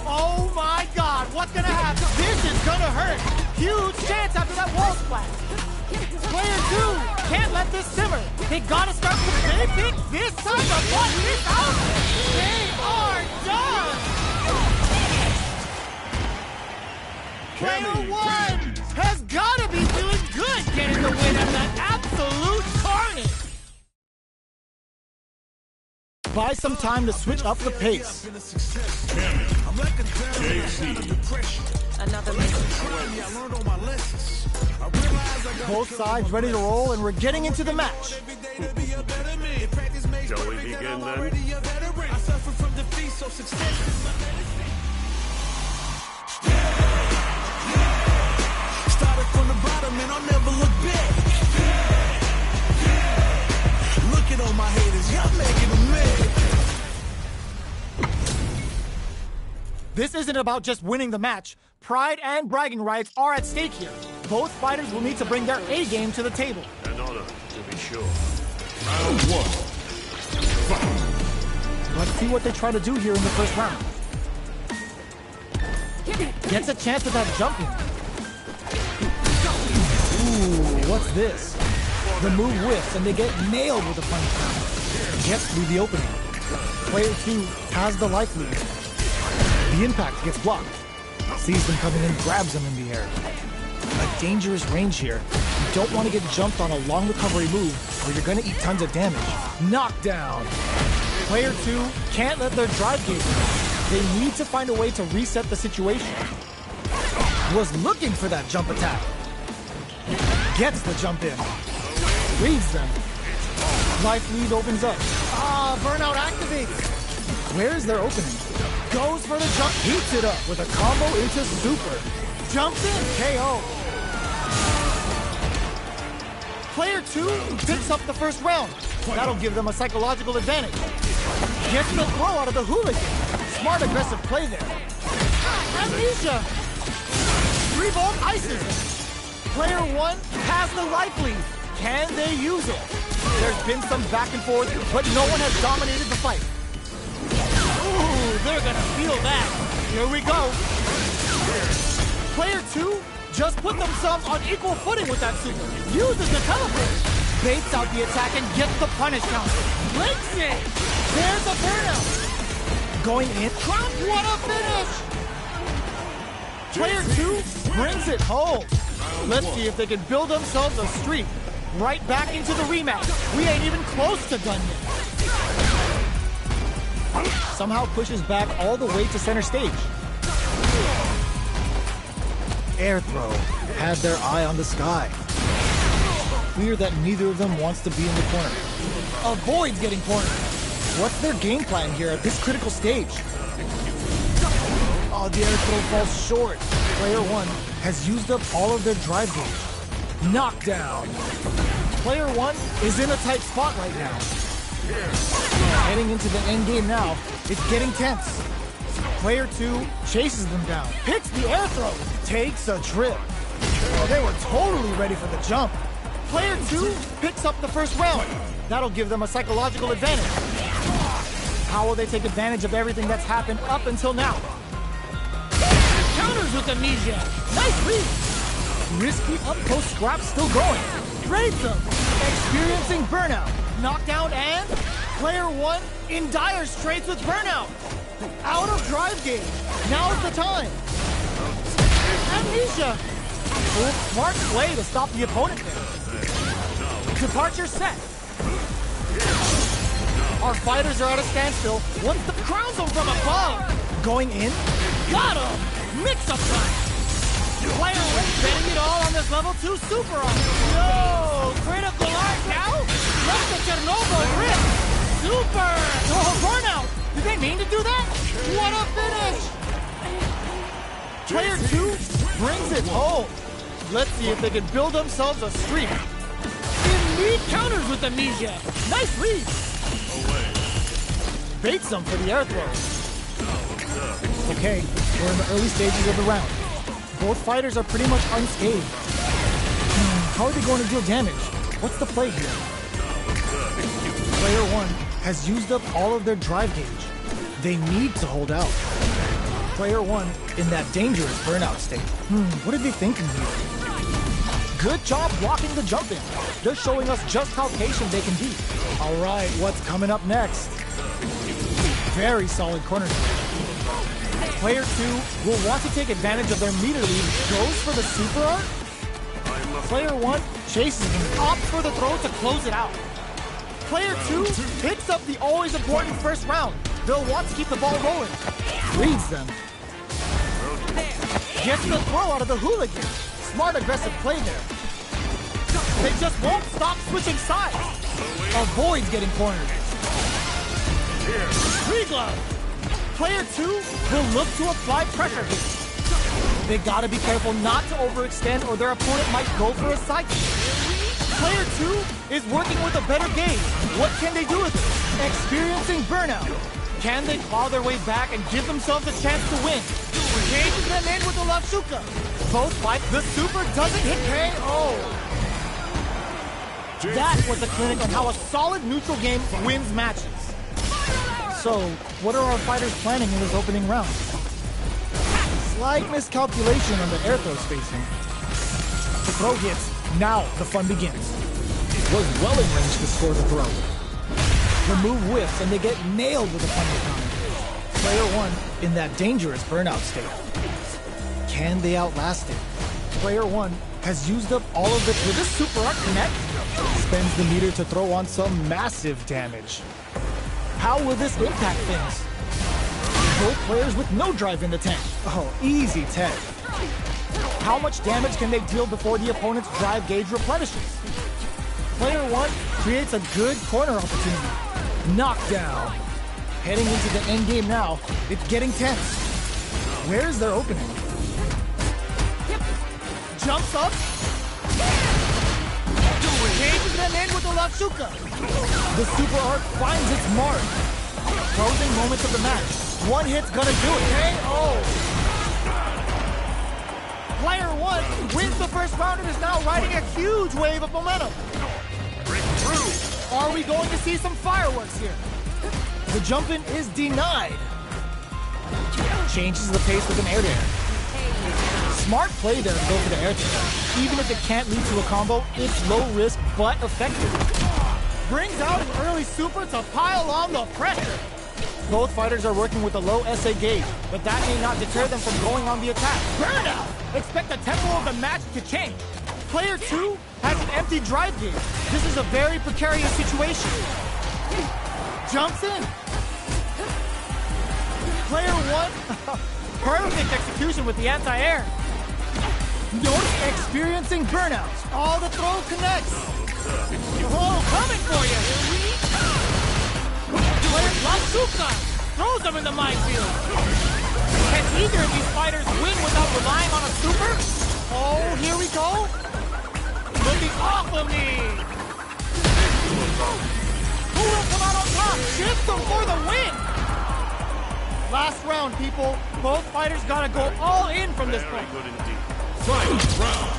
Oh my God, what's gonna happen? This is gonna hurt. Huge chance after that wall splash. Player 2 can't let this simmer. They gotta start with they pick this time to put this out. They are done. Player 1 has gotta be feeling good getting the win at that absolute carnage. Buy some time to switch up the pace. Another mission. Both sides ready to roll, and we're getting into the match. Shall we begin then? Started from the bottom and I'll never look back. Look at all my haters, y'all making them mad. This isn't about just winning the match. Pride and bragging rights are at stake here. Both fighters will need to bring their A-game to the table. An honor, to be sure. Round 1. Fight! Let's see what they try to do here in the first round. Gets a chance at that jumping. Ooh, what's this? The move whiffs and they get nailed with a punch. Gets through the opening. Player 2 has the life lead. The impact gets blocked. Sees them coming in, grabs them in the air. A dangerous range here. You don't want to get jumped on a long recovery move or you're going to eat tons of damage. Knockdown. Player 2 can't let their drive gauge go. They need to find a way to reset the situation. Was looking for that jump attack. Gets the jump in. Reads them. Life lead opens up. Burnout activates. Where's their opening? Goes for the jump. Heats it up with a combo into super. Jumps in. KO. Player 2 picks up the first round. That'll give them a psychological advantage. Gets the throw out of the hooligan. Smart aggressive play there. Amnesia. 3-volt ices it. Player 1 has the life lead. Can they use it? There's been some back and forth, but no one has dominated the fight. Ooh, they're gonna feel that. Here we go. Player 2 just put themselves on equal footing with that super. Uses the teleport. Baits out the attack and gets the punish counter. Breaks it. There's a burnout. Going in. What a finish. Player 2 brings it home. Let's see if they can build themselves a streak. Right back into the rematch. We ain't even close to done yet. Somehow pushes back all the way to center stage. Air throw. Had their eye on the sky. Clear that neither of them wants to be in the corner. Avoids getting cornered. What's their game plan here at this critical stage? Oh, the air throw falls short. Player 1 has used up all of their drive gauge. Knockdown. Player 1 is in a tight spot right now. Heading into the end game now, it's getting tense. Player 2 chases them down, hits the air throw, takes a trip. Oh, they were totally ready for the jump. Player 2 picks up the first round. That'll give them a psychological advantage. How will they take advantage of everything that's happened up until now? Counters with Amnesia. Nice read. Risky up-close scrap still going. Trades them. Experiencing burnout. Knockdown and player 1 in dire straits with burnout. Out of drive game. Now's the time. Amnesia. Ooh, smart play to stop the opponent there. Departure set. Our fighters are at a standstill. Once the crowns them from above. Going in. Got him. Mix-up time. Player 1 betting it all on this level 2 super art. Yo, critical art now? Let the Chernobyl rip. Super. Oh, burnout. Did they mean to do that? What a finish. Player 2 brings it home. Let's see if they can build themselves a streak. Elite counters with Amnesia. Nice read. Baits them for the air throw. Okay, we're in the early stages of the round. Both fighters are pretty much unscathed. How are they going to deal damage? What's the play here? Player 1 has used up all of their drive gauge. They need to hold out. Player 1 in that dangerous burnout state. What are they thinking here? Good job blocking the jump in. They're showing us just how patient they can be. All right, what's coming up next? Very solid corner. Player 2 will want to take advantage of their meter lead. Goes for the super art. Player 1 chases him, opts for the throw to close it out. Player 2 picks up the always important first round. They'll want to keep the ball rolling. Reads them. Gets the throw out of the hooligan. Smart aggressive play there. They just won't stop switching sides. Avoids getting cornered. Free glove. Player 2 will look to apply pressure here. They gotta be careful not to overextend or their opponent might go for a side kick. Player 2 is working with a better gauge. What can they do with it? Experiencing burnout. Can they claw their way back and give themselves a chance to win? Cages them in with the Lavshuka. Both fight. The super doesn't hit KO. That was a clinic on how a solid neutral game wins matches. So, what are our fighters planning in this opening round? Slight miscalculation on the air throw spacing. The throw hits. Now the fun begins. Was well in range to score the throw. The move whiffs and they get nailed with a thunder counter. Player 1 in that dangerous burnout state. Can they outlast it? Player 1 has used up all of it. Will this super art connect? Spends the meter to throw on some massive damage. How will this impact things? Both players with no drive in the tank. Oh, easy 10. How much damage can they deal before the opponent's drive gauge replenishes? Player 1 creates a good corner opportunity. Knockdown. Heading into the end game now, it's getting tense. Where's their opening? Jumps up. Cages them in with the Lavshuka. The super art finds its mark. Closing moments of the match. One hit's gonna do it. KO. Player 1 wins the first round and is now riding a huge wave of momentum. Are we going to see some fireworks here? The jump-in is denied. Changes the pace with an air dare. Smart play there to go for the air dare. Even if it can't lead to a combo, it's low risk but effective. Brings out an early super to pile on the pressure. Both fighters are working with a low SA gauge, but that may not deter them from going on the attack. Burnout! Expect the tempo of the match to change. Player 2 has an empty drive gauge. This is a very precarious situation. Jumps in. Player 1, perfect execution with the anti-air. Notice experiencing burnouts. All the throw connects. Oh, coming for you. Player Lavshuka throws them in the minefield. Can either of these fighters win without relying on a super? Oh, here we go. Looking off of me. Who will come out on top? Shiftsum for the win! Last round, people. Both fighters gotta go all in from this Very point. good indeed. Fight round.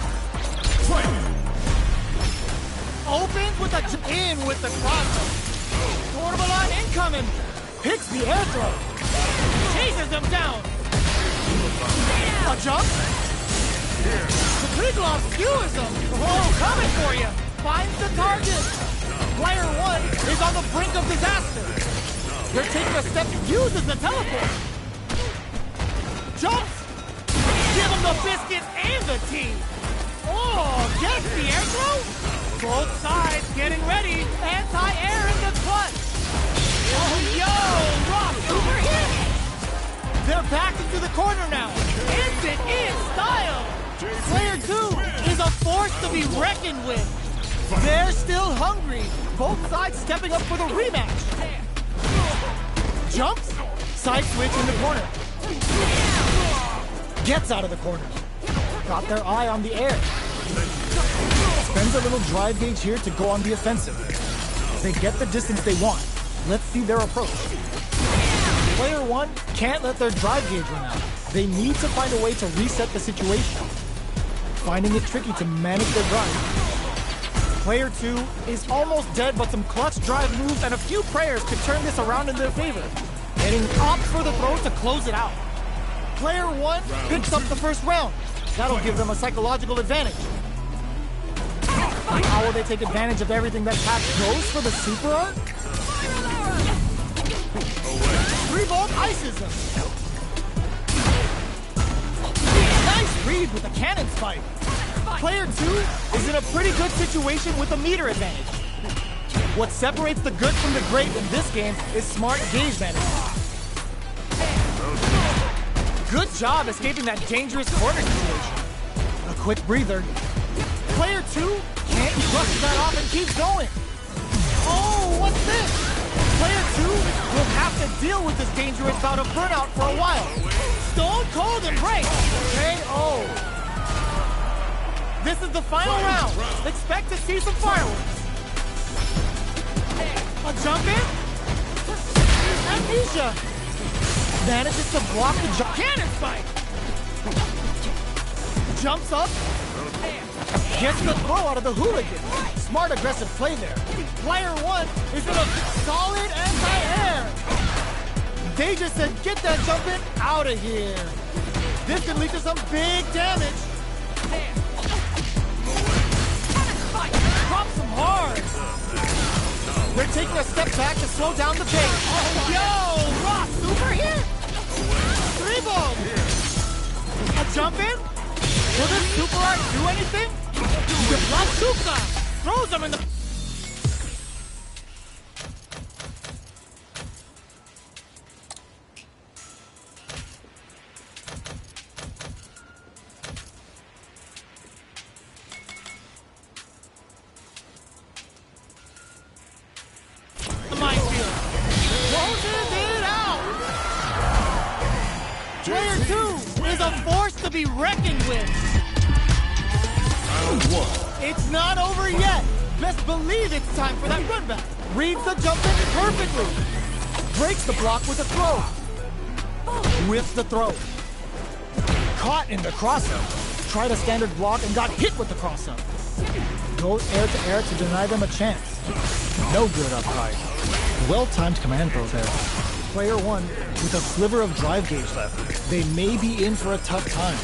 Fight. Opens with a in with the cross. Torbalon incoming. Picks the air throw. Chases him down. A jump. The Kriglov skewers him. Oh, coming for you. Finds the target. Player 1 is on the brink of disaster. They're taking a step, uses the teleport. Jumps. Give him the biscuit and the tea. Oh, gets the air throw. Both sides getting ready. Anti-air in the clutch. Oh, yo, Rock over hit. They're back into the corner now. Ends it in style. Player 2 is a force to be reckoned with. They're still hungry. Both sides stepping up for the rematch. Jumps. Side switch in the corner. Gets out of the corner. Got their eye on the air. Spends a little drive gauge here to go on the offensive. They get the distance they want. Let's see their approach. Player 1 can't let their drive gauge run out. They need to find a way to reset the situation. Finding it tricky to manage their drive. Player 2 is almost dead, but some clutch drive moves and a few prayers could turn this around in their favor. Getting opts for the throw to close it out. Player 1 picks up the first round. That'll give them a psychological advantage. How will they take advantage of everything that Pat goes for the super art? 3-volt ices him. Nice read with the cannon spike. Player 2 is in a pretty good situation with a meter advantage. What separates the good from the great in this game is smart gauge management. Good job escaping that dangerous corner situation. A quick breather. Player 2 can't brush that off and keeps going. Oh, what's this? Player 2 will have to deal with this dangerous bout of burnout for a while. Stone Cold Embrace. KO. This is the final round. Expect to see some fireworks. A jump in. Amnesia. Manages to block the jump. Cannon spike. Jumps up. Gets the throw out of the hooligan. Smart aggressive play there. Player 1 is in a solid anti-air. They just said, get that jump in out of here. This could lead to some big damage. Drop some hard. They're taking a step back to slow down the pace. Oh, yo, Rock, super hit. 3-ball. A jump in? Will this super art do anything? Blasuka throws him in the... minefield. Closes it out. Player 2 is a force to be reckoned with. Round 1. It's not over yet. Best believe it's time for that run back. Reads the jump in perfectly. Breaks the block with a throw. Whiffs the throw. Caught in the cross-up. Tried a standard block and got hit with the cross-up. Goes air to air to deny them a chance. No good up high. Well-timed command throw there. Player 1 with a sliver of drive gauge left. They may be in for a tough time.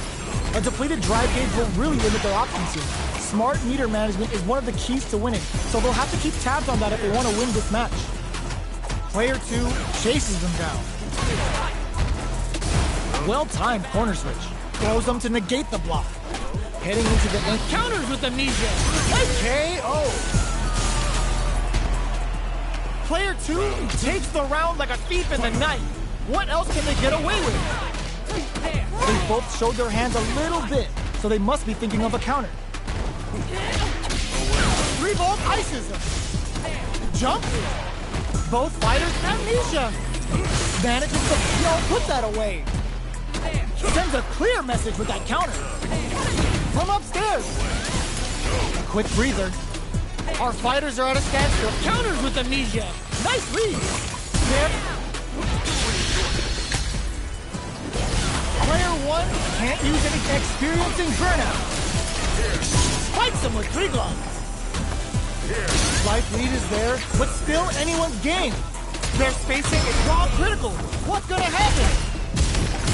A depleted drive gauge will really limit their options here. Smart meter management is one of the keys to winning, so they'll have to keep tabs on that if they want to win this match. Player 2 chases them down. Well-timed corner switch. Throws them to negate the block. Heading into the encounters with Amnesia. KO. Player 2 takes the round like a thief in the night. What else can they get away with? They both showed their hands a little bit, so they must be thinking of a counter. 3-volt ices him. Jump. Both fighters amnesia. Manages to put that away. Sends a clear message with that counter. From upstairs. A quick breather. Our fighters are at a standstill. Counters with Amnesia. Nice read. There. Player 1 can't use any experiencing burnout. Spikes him with 3 gloves. Life lead is there, but still anyone's game. They're facing a raw critical. What's gonna happen?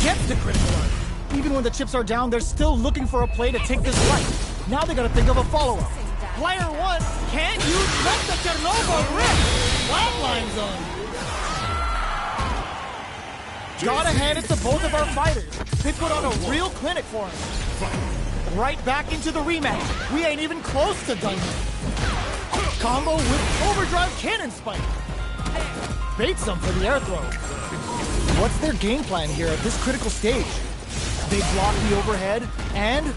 Gets the critical one. Even when the chips are down, they're still looking for a play to take this fight. Now they gotta think of a follow-up. Player 1 can't use the Chernobyl Rip. Flatline zone. Gotta hand it to both of our fighters. They put on a real clinic for him. Right back into the rematch. We ain't even close to done yet. Combo with overdrive cannon spike. Baits them for the air throw. What's their game plan here at this critical stage? They block the overhead and...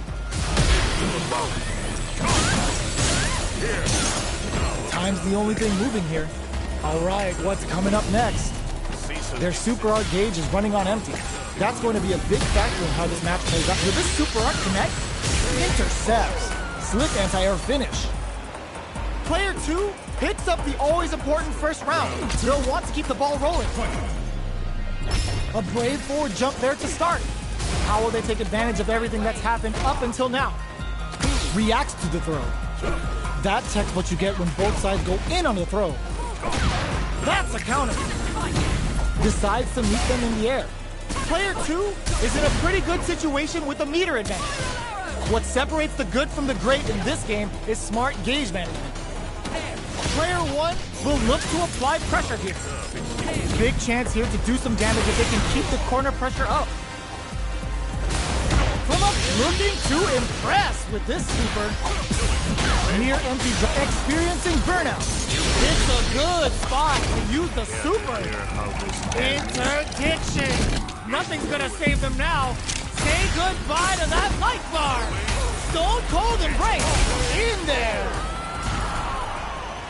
Time's the only thing moving here. All right, what's coming up next? Their super art gauge is running on empty. That's going to be a big factor in how this match plays out. Will this super art connect? Intercepts. Slick anti-air finish. Player 2 picks up the always important first round. They'll want to keep the ball rolling. A brave forward jump there to start. How will they take advantage of everything that's happened up until now? Reacts to the throw. That texts what you get when both sides go in on the throw. That's a counter. Decides to meet them in the air. Player 2 is in a pretty good situation with a meter advantage. What separates the good from the great in this game is smart gauge management. Player 1 will look to apply pressure here. Big chance here to do some damage if they can keep the corner pressure up. From up, looking to impress with this super. Near empty, experiencing burnout. It's a good spot to use the super. Interdiction. Nothing's gonna save them now. Say goodbye to that light bar. Stone Cold Embrace in there.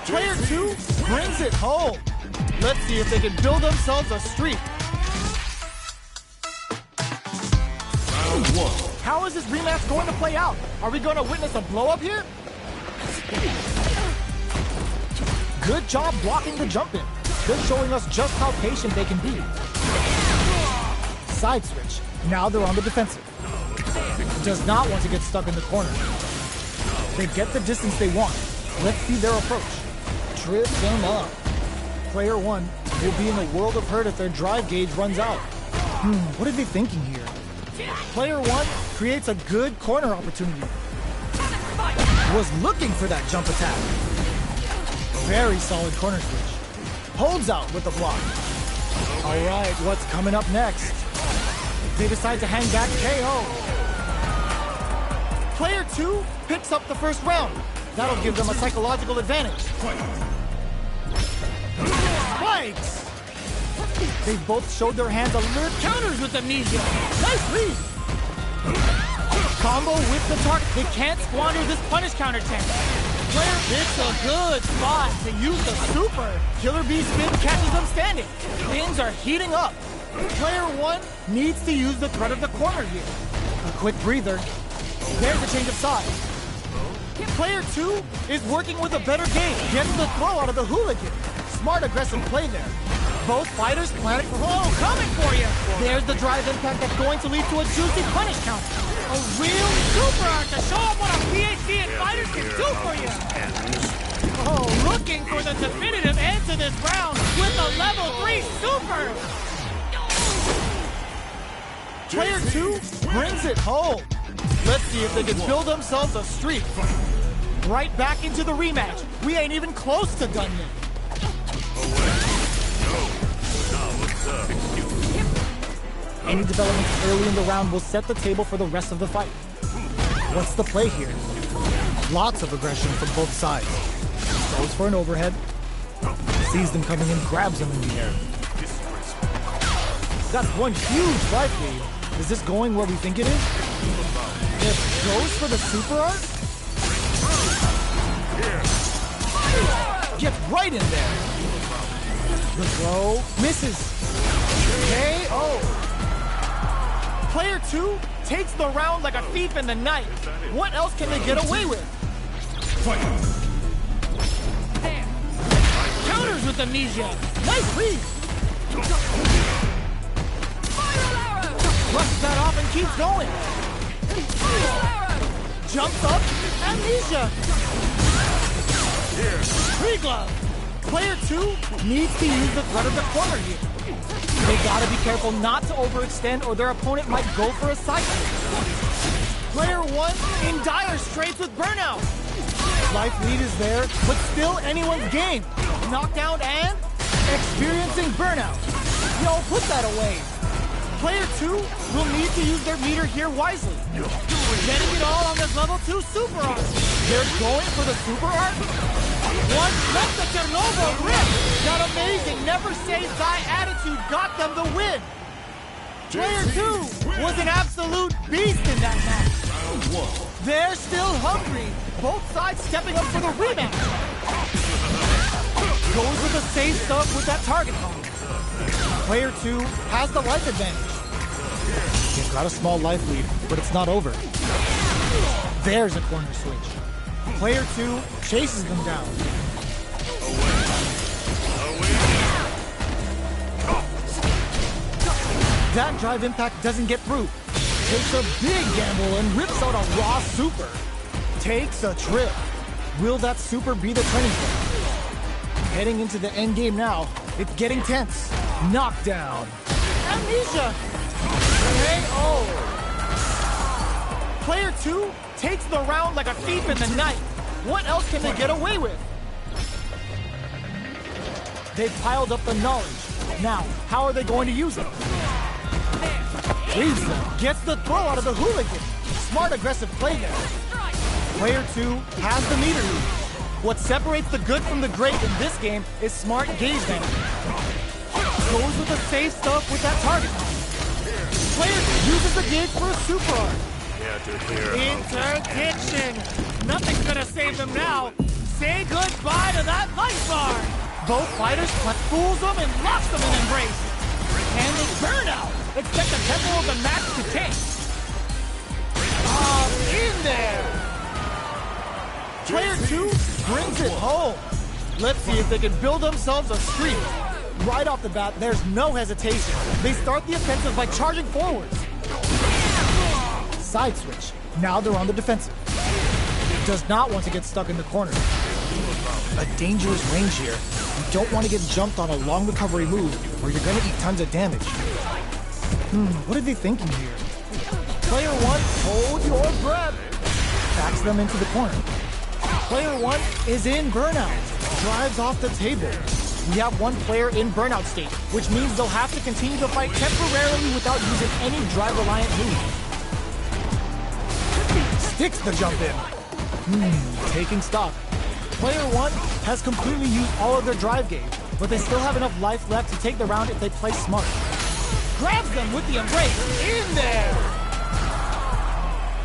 Player 2 brings it home. Let's see if they can build themselves a streak. Round 1. How is this rematch going to play out? Are we going to witness a blow-up here? Good job blocking the jump in. They're showing us just how patient they can be. Side switch. Now they're on the defensive. Does not want to get stuck in the corner. They get the distance they want. Let's see their approach. Trip them up. Player 1 will be in a world of hurt if their drive gauge runs out. What are they thinking here? Player 1 creates a good corner opportunity. Was looking for that jump attack. Very solid corner switch. Holds out with the block. All right, what's coming up next? They decide to hang back KO. Player 2 picks up the first round. That'll give them a psychological advantage. Spikes! They both showed their hands alert. Counters with Amnesia. Nice lead. Combo with the target. They can't squander this punish counter chance. Player picks a good spot to use the super. Killer Bee spin catches them standing. Things are heating up. Player 1 needs to use the threat of the corner here. A quick breather. There's a change of side. Player 2 is working with a better game. Gets the throw out of the hooligan. Smart aggressive play there. Both fighters planning for coming for you. There's the drive impact that's going to lead to a juicy punish counter. A real super art to show up what a PhD and fighters can do for you. Oh, looking for the definitive end to this round with a level 3 super. Player 2 brings it home. Let's see if they can build themselves a streak. Right back into the rematch. We ain't even close to done yet. Any developments early in the round will set the table for the rest of the fight. What's the play here? Lots of aggression from both sides. Goes for an overhead. Sees them coming in, grabs them in the air. That's one huge life lead. Is this going where we think it is? It goes for the super art? Gets right in there. The throw misses. KO. Player 2 takes the round like a thief in the night. What else can they get away with? with amnesia. Nice read. Spiral arrow! Brushes that off and keeps going. Spiral arrow! Jumps up. Amnesia. Free glove. Player 2 needs to use the threat of the corner here. They gotta be careful not to overextend or their opponent might go for a side switch. Player 1 in dire straits with burnout. Life lead is there, but still anyone's game. Knockdown and experiencing burnout. Yo, put that away. Player 2 will need to use their meter here wisely. Getting it all on this level 2 super art. They're going for the super art. One left the Chernobyl grip. That amazing never say die attitude got them the win. Player 2 was an absolute beast in that match. They're still hungry. Both sides stepping up for the rematch. Goes with the safe stuff with that target bomb. Player 2 has the life advantage. They've got a small life lead, but it's not over. There's a corner switch. Player 2 chases them down. That drive impact doesn't get through. Takes a big gamble and rips out a raw super. Takes a trip. Will that super be the turning point? Heading into the end game now, it's getting tense. Knockdown. Amnesia. KO. Player 2 takes the round like a thief in the night. What else can they get away with? They've piled up the knowledge. Now, how are they going to use it? Leaves them. Gets the throw out of the hooligan. Smart aggressive play there. Player 2 has the meter lead. What separates the good from the great in this game is smart gauge management. Goes with the safe stuff with that target. Player uses the gauge for a super art. Interdiction. Nothing's gonna save them now. Say goodbye to that life bar. Both fighters fools them and locks them in embrace. Handles burnout. Expect the tempo of the match to take. In there. Player 2 brings it home. Let's see if they can build themselves a streak. Right off the bat, there's no hesitation. They start the offensive by charging forwards. Side switch. Now they're on the defensive. Does not want to get stuck in the corner. A dangerous range here. You don't want to get jumped on a long recovery move or you're going to eat tons of damage. What are they thinking here? Player 1, hold your breath. Backs them into the corner. Player 1 is in burnout. Drives off the table. We have one player in burnout state, which means they'll have to continue to fight temporarily without using any drive-reliant moves. Sticks the jump in. Taking stock. Player 1 has completely used all of their drive gauge, but they still have enough life left to take the round if they play smart. Grabs them with the embrace. In there!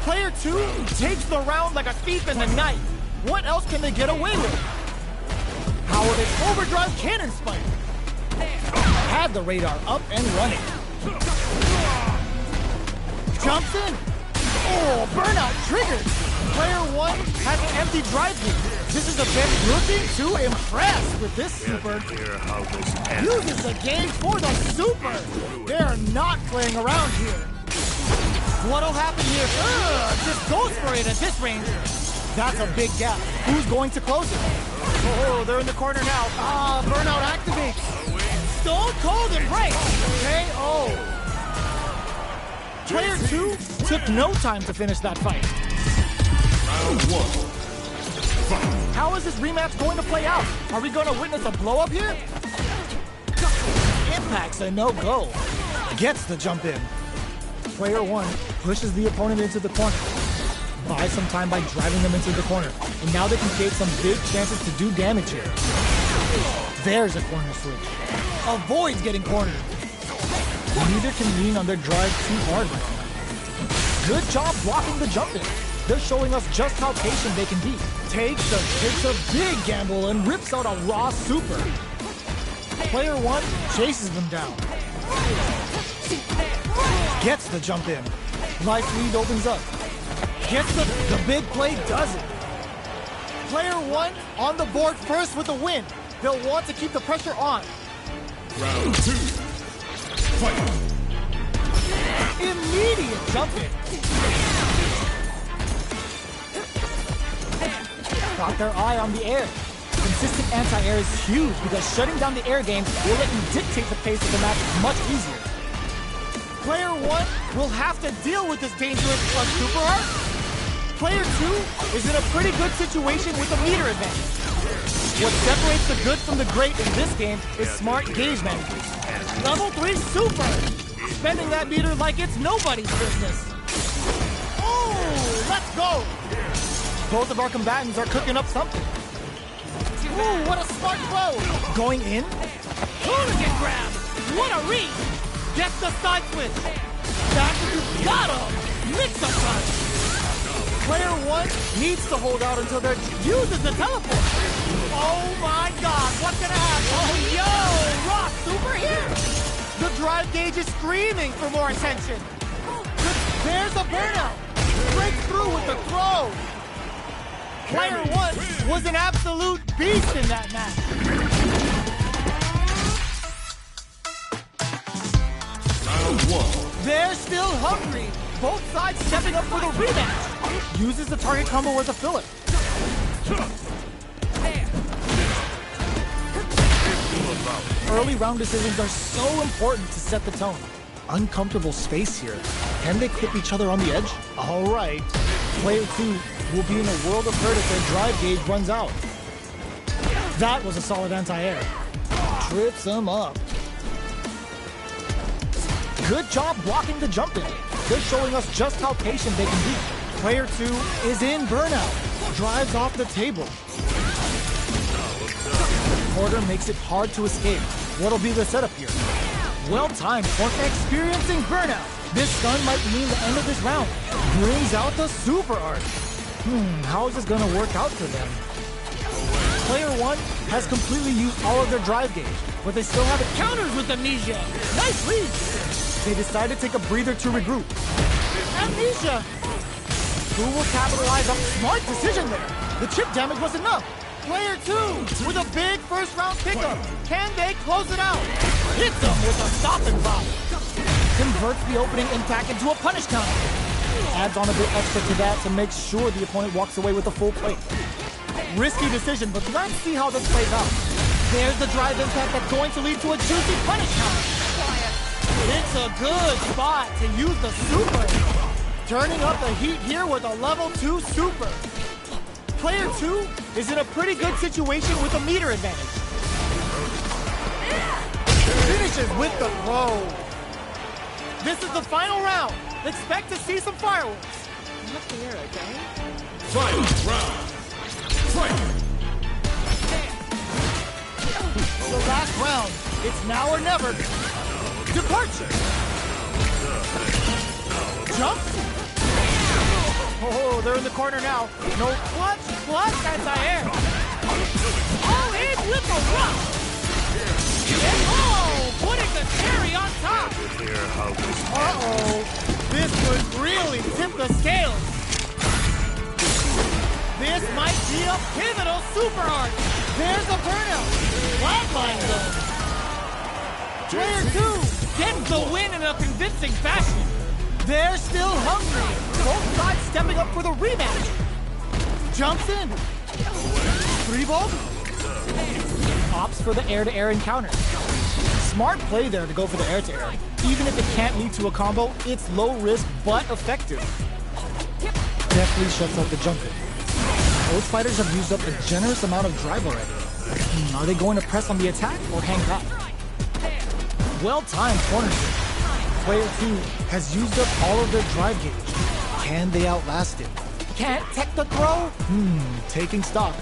Player 2 takes the round like a thief in the night. What else can they get away with? How are they overdrive cannon spike? Had the radar up and running. Jumps in. Oh, burnout triggered. Player 1 has an empty drive gauge. This is a bench looking to impress with this super. Uses the gauge for the super. They're not playing around here. What'll happen here? Just goes for it at this range. That's a big gap. Who's going to close it? Oh, they're in the corner now. Burnout activates. Stone Cold Embrace. KO. Player 2 took no time to finish that fight. Round 1. How is this rematch going to play out? Are we going to witness a blow-up here? Impact's a no-go. Gets the jump in. Player 1 pushes the opponent into the corner. Buys some time by driving them into the corner. And now they can create some big chances to do damage here. There's a corner switch. Avoids getting cornered. Neither can lean on their drive too hard right now. Good job blocking the jump in. They're showing us just how patient they can be. Takes a big gamble and rips out a raw super. Player 1 chases them down. Gets the jump in. Life lead opens up. Gets the big play, does it. Player 1 on the board first with a win. they'll want to keep the pressure on. Round 2. Fight. Immediate jumping. Got their eye on the air. Consistent anti-air is huge because shutting down the air game will let you dictate the pace of the match much easier. Player 1 will have to deal with this dangerous super art. Player 2 is in a pretty good situation with a meter advantage. What separates the good from the great in this game is smart gauge management. Level 3 super! Spending that meter like it's nobody's business. Oh, let's go! Both of our combatants are cooking up something. Ooh, what a smart throw! Going in? Hooligan grab! What a read! Gets the side switch! Back to got him! Mix-up run! Player 1 needs to hold out until their uses the teleport! Oh my god, what's gonna happen? Oh, yo! Rock super here! The drive gauge is screaming for more attention! There's a burnout! Breaks through with the throw! Player 1 was an absolute beast in that match. Round 1. They're still hungry. Both sides stepping up for the rematch. Uses the target combo as a filler. Early round decisions are so important to set the tone. Uncomfortable space here. Can they clip each other on the edge? All right. Player 2 will be in a world of hurt if their drive gauge runs out. That was a solid anti-air. Trips him up. Good job blocking the jump in. They're showing us just how patient they can be. Player 2 is in burnout. Drives off the table. Porter makes it hard to escape. What'll be the setup here? Well timed, Porter experiencing burnout. This stun might mean the end of this round. Brings out the super art. How is this gonna work out for them? Player 1 has completely used all of their drive gauge, but they still have counters with Amnesia. Nice lead. They decide to take a breather to regroup. Amnesia. Who will capitalize on smart decision there? The chip damage was enough. Player 2 with a big first round pickup. Can they close it out? Hits them with a stopping block. Converts the opening impact into a punish counter. Adds on a bit extra to that to make sure the opponent walks away with a full plate. Risky decision, but let's see how this plays out. There's the drive impact that's going to lead to a juicy punish counter. It's a good spot to use the super. Turning up the heat here with a level 2 super. Player 2 is in a pretty good situation with a meter advantage. Finishes with the throw. This is the final round. Expect to see some fireworks. Not here, okay? Final round. Fight. The last round. It's now or never. Departure. Jump. Oh, they're in the corner now. No clutch, anti-air. Oh, in with the rock. And oh, putting the cherry on top. Uh-oh, this could really tip the scales. This might be a pivotal super art. There's a burnout. Flatline zone. Player 2 gets the win in a convincing fashion. They're still hungry. Both sides stepping up for the rematch. Jumps in. 3-volt. Opts for the air-to-air encounter. Smart play there to go for the air-to-air. Even if it can't lead to a combo, it's low risk but effective. Definitely shuts out the jump in. Both fighters have used up a generous amount of drive already. Are they going to press on the attack or hang back? Well-timed corner kick. Player 2 has used up all of their drive gauge. Can they outlast it? Can't tech the throw? Taking stock.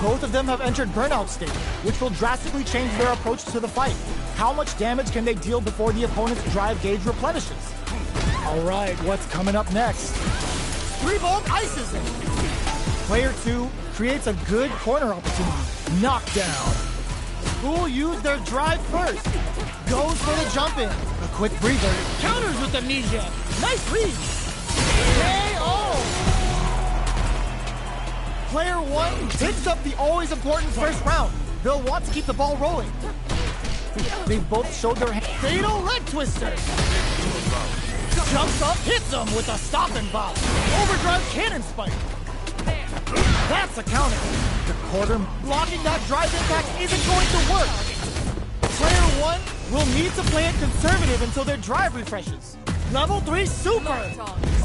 Both of them have entered burnout state, which will drastically change their approach to the fight. How much damage can they deal before the opponent's drive gauge replenishes? All right, what's coming up next? 3-volt ices it. Player 2 creates a good corner opportunity. Knockdown. Who'll use their drive first? Goes for the jump in. A quick breather. Counters with Amnesia. Nice read. KO. Player 1 picks up the always important first round. they'll want to keep the ball rolling. They've both showed their fatal leg twister. Jumps up, hits them with a stop and bop. Overdrive cannon spike. That's a counter. The quarter blocking that drive impact isn't going to work. Player 1 will need to play it conservative until their drive refreshes. Level 3 super.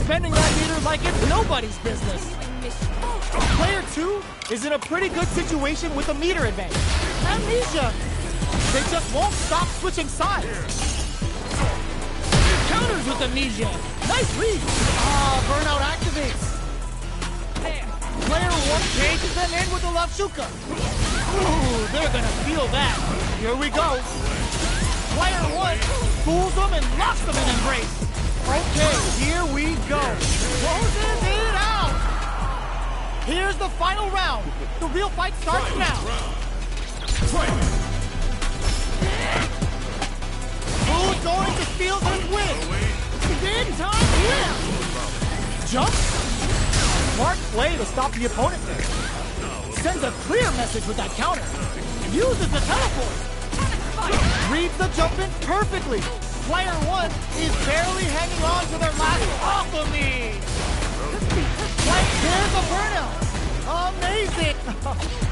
Spending that meter like it's nobody's business. Player 2 is in a pretty good situation with a meter advantage. Amnesia. They just won't stop switching sides. Counters with Amnesia. Nice read. Burnout activates. Player 1 cages them in with the Love Shuka. Ooh, they're gonna feel that. Here we go. Player 1 fools them and locks them in embrace. Okay, here we go. Closes it out. Here's the final round. The real fight starts now. Who's going to steal this win? Big time win. Jump. Smart play to stop the opponent there. Sends a clear message with that counter. Uses the teleport. Reads the jump in perfectly. Player 1 is barely hanging on to their last off of me. There's a burnout. Amazing.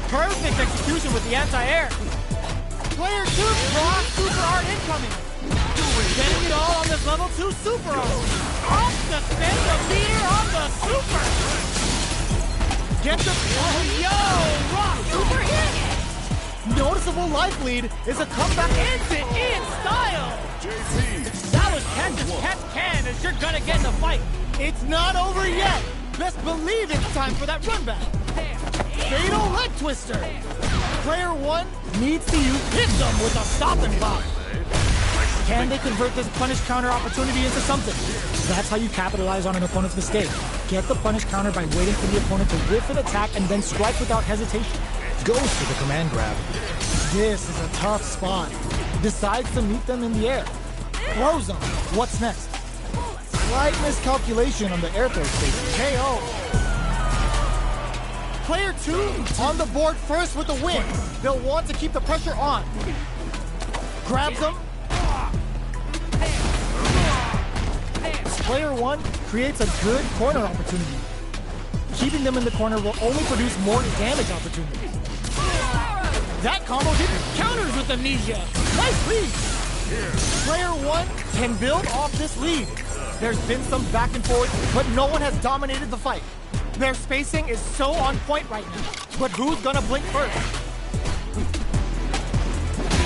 Perfect execution with the anti-air. Player 2 block super art incoming. Getting it all on this level 2 super art. Off to spin the meter on the super. Get the rock super hit. Noticeable life lead is a comeback ends it in style. That was can as you're gonna get in the fight. It's not over yet. Best believe it's time for that run back. Fatal leg twister. Player 1 needs to use hit them with a stop and block. Can they convert this punish counter opportunity into something? That's how you capitalize on an opponent's mistake. Get the punish counter by waiting for the opponent to whiff an attack and then strike without hesitation. Goes for the command grab. This is a tough spot. Decides to meet them in the air. Throws them. What's next? Slight miscalculation on the air throw stage. KO. Player 2 on the board first with the win. They'll want to keep the pressure on. Grabs them. Player 1 creates a good corner opportunity. Keeping them in the corner will only produce more damage opportunities. That combo hit counters with Amnesia. Nice lead. Player 1 can build off this lead. There's been some back and forth, but no one has dominated the fight. Their spacing is so on point right now. But who's gonna blink first?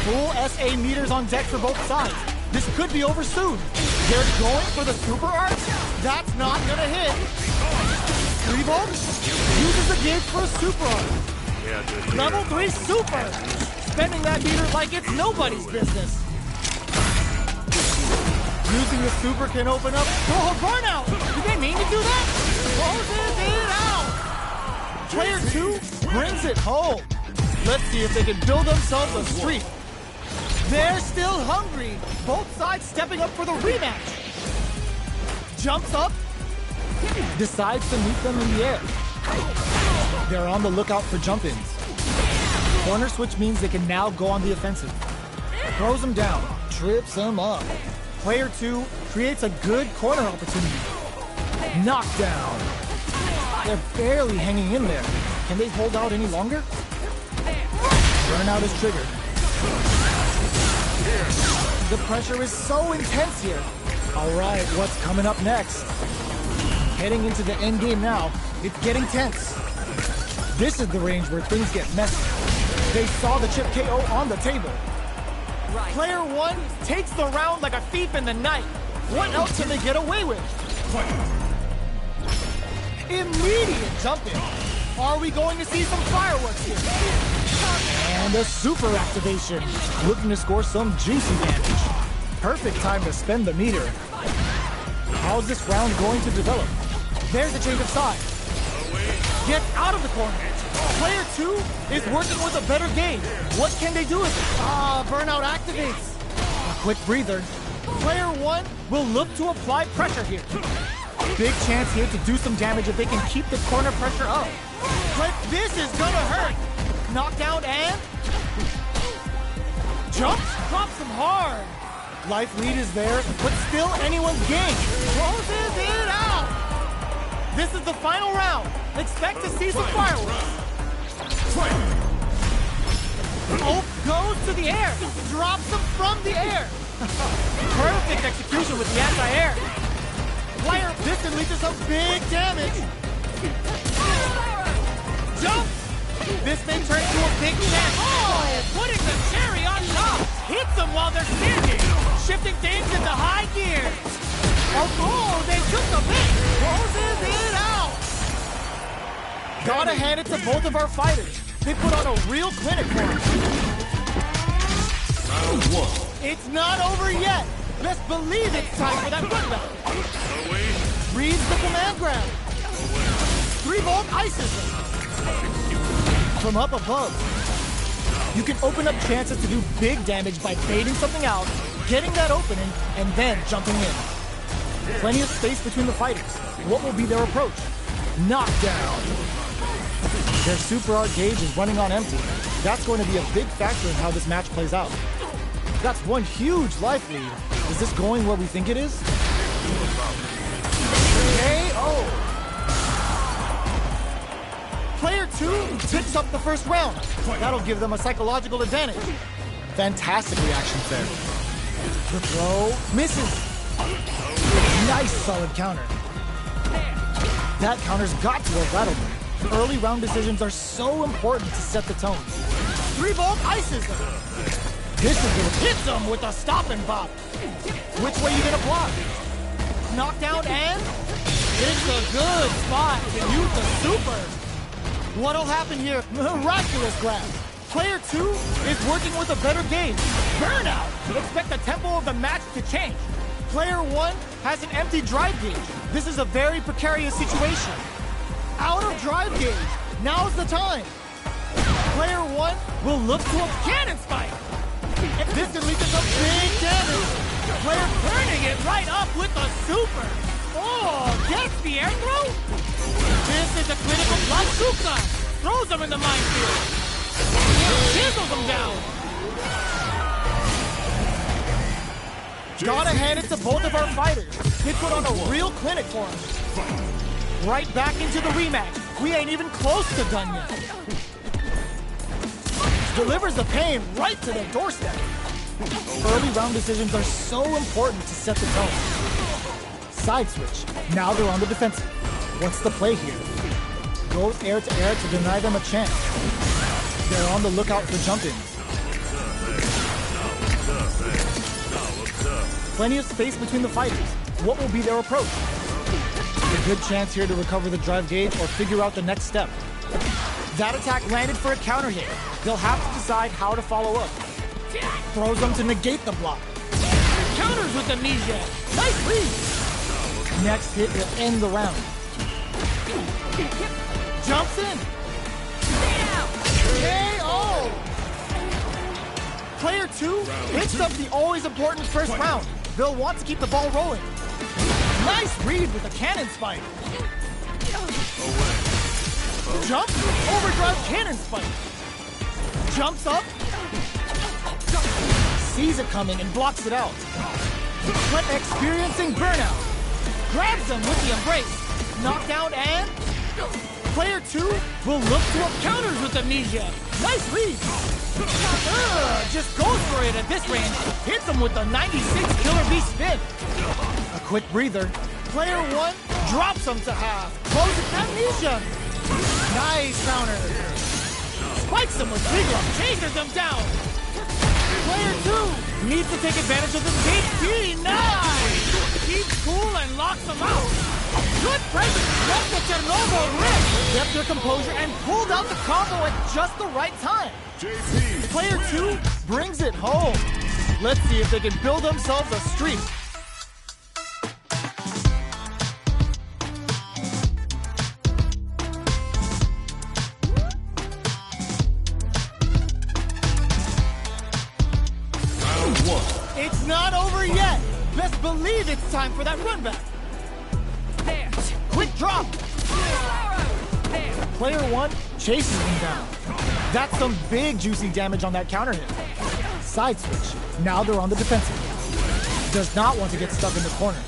Full SA meters on deck for both sides. This could be over soon. They're going for the super arch? That's not gonna hit. 3 volts? Uses the gauge for a super arch. Level 3 super. Spending that meter like it's nobody's business. Using the super can open up. Oh, burnout! Did they mean to do that? Closes it out. Player 2 brings it home. Let's see if they can build themselves a streak. They're still hungry. Both sides stepping up for the rematch. Jumps up. Decides to meet them in the air. They're on the lookout for jump-ins. Corner switch means they can now go on the offensive. Throws them down. Trips them up. Player 2 creates a good corner opportunity. Knockdown. They're barely hanging in there. Can they hold out any longer? Burnout is triggered. The pressure is so intense here. All right, what's coming up next? Heading into the end game now. It's getting tense. This is the range where things get messy. They saw the chip KO on the table. Player 1 takes the round like a thief in the night. What else can they get away with? Immediate jump in. Are we going to see some fireworks here? And a super activation. Looking to score some juicy damage. Perfect time to spend the meter. How's this round going to develop? There's a change of side. Gets out of the corner. Player 2 is working with a better game. What can they do with it? Burnout activates. A quick breather. Player 1 will look to apply pressure here. Big chance here to do some damage if they can keep the corner pressure up. But this is gonna hurt. Knockdown and Jumps, drops him hard. Life lead is there, but still anyone's game. Closes it out. This is the final round. Expect to see some fireworks. Oak goes to the air, drops him from the air. Perfect execution with the anti-air. Player piston leads to some big damage. Jump! This may turn into a big chance. Oh, putting the cherry on top. Hits them while they're standing. Shifting things into high gear. Oh, they took the bait. Closes it out. Gotta hand it to both of our fighters. They put on a real clinic for us. Round one. It's not over yet. Best believe it's time for that run back. Away. Reads the command grab. 3-volt ices him. From up above, you can open up chances to do big damage by baiting something out, getting that opening, and then jumping in. Plenty of space between the fighters. What will be their approach? Knockdown. Their super art gauge is running on empty. That's going to be a big factor in how this match plays out. That's one huge life lead. Is this going where we think it is? KO. Player 2 picks up the first round. That'll give them a psychological advantage. Fantastic reactions there. The throw misses. Nice solid counter. That counter's got to have rattled them. Early round decisions are so important to set the tone. 3-volt ices them. This is gonna hit them with a stop and bop. Which way you gonna block? Knockdown and it's a good spot to use the super. What'll happen here? Miraculous grab. Player 2 is working with a better gauge. Burnout. Expect the tempo of the match to change. Player 1 has an empty drive gauge. This is a very precarious situation. Out of drive gauge. Now's the time. Player 1 will look to a cannon spike. This can lead to some big damage. Player turning it right up with a super. Oh, gets the air throw? This is a critical bazooka. Throws them in the minefield. Chisels them down. Gotta hand it to both of our fighters. They put on a real clinic for us. Right back into the rematch. We ain't even close to done yet. Delivers the pain right to their doorstep. Early round decisions are so important to set the tone. Side switch. Now they're on the defensive. What's the play here? Goes air to air to deny them a chance. They're on the lookout for jump-ins. Plenty of space between the fighters. What will be their approach? A good chance here to recover the drive gauge or figure out the next step. That attack landed for a counter hit. They'll have to decide how to follow up. Throws them to negate the block. Counters with amnesia. Nice read. Next hit will end the round. Jumps in. KO. Player 2 picks up the always important first round. They'll want to keep the ball rolling. Nice read with a cannon spike. Jump, overdrive cannon spike. Jumps up. Sees it coming and blocks it out. But experiencing burnout. Grabs them with the embrace. Knockdown and player 2 will look to up counters with amnesia. Nice read. Just goes for it at this range. Hits him with a 96 killer bee spin. A quick breather. Player 1 drops him to half. Closes amnesia. Nice counter. Spikes him with big love. Chases him down. Player 2 needs to take advantage of this big D9. Keeps cool and locks him out. Good presence. Left the Chernobyl wrist. Kept their composure and pulled out the combo at just the right time. JP. Player 2 brings it home. Let's see if they can build themselves a streak. Round one. It's not over yet. Best believe it's time for that run back. There. Quick drop. Arrow. There. Player 1 chases him down. That's some big juicy damage on that counter hit. side switch. Now they're on the defensive. Does not want to get stuck in the corner.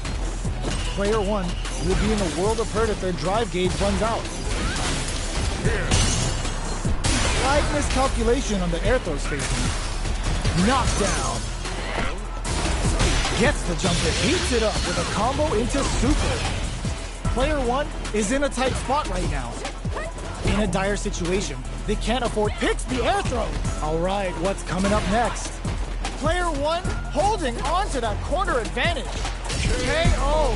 Player 1 will be in a world of hurt if their drive gauge runs out. Slight miscalculation on the air throw spacing. Knockdown. Gets the jump in, heats it up with a combo into super. Player 1 is in a tight spot right now. In a dire situation, they can't afford picks the air throw. All right, what's coming up next? Player 1 holding on to that corner advantage. KO.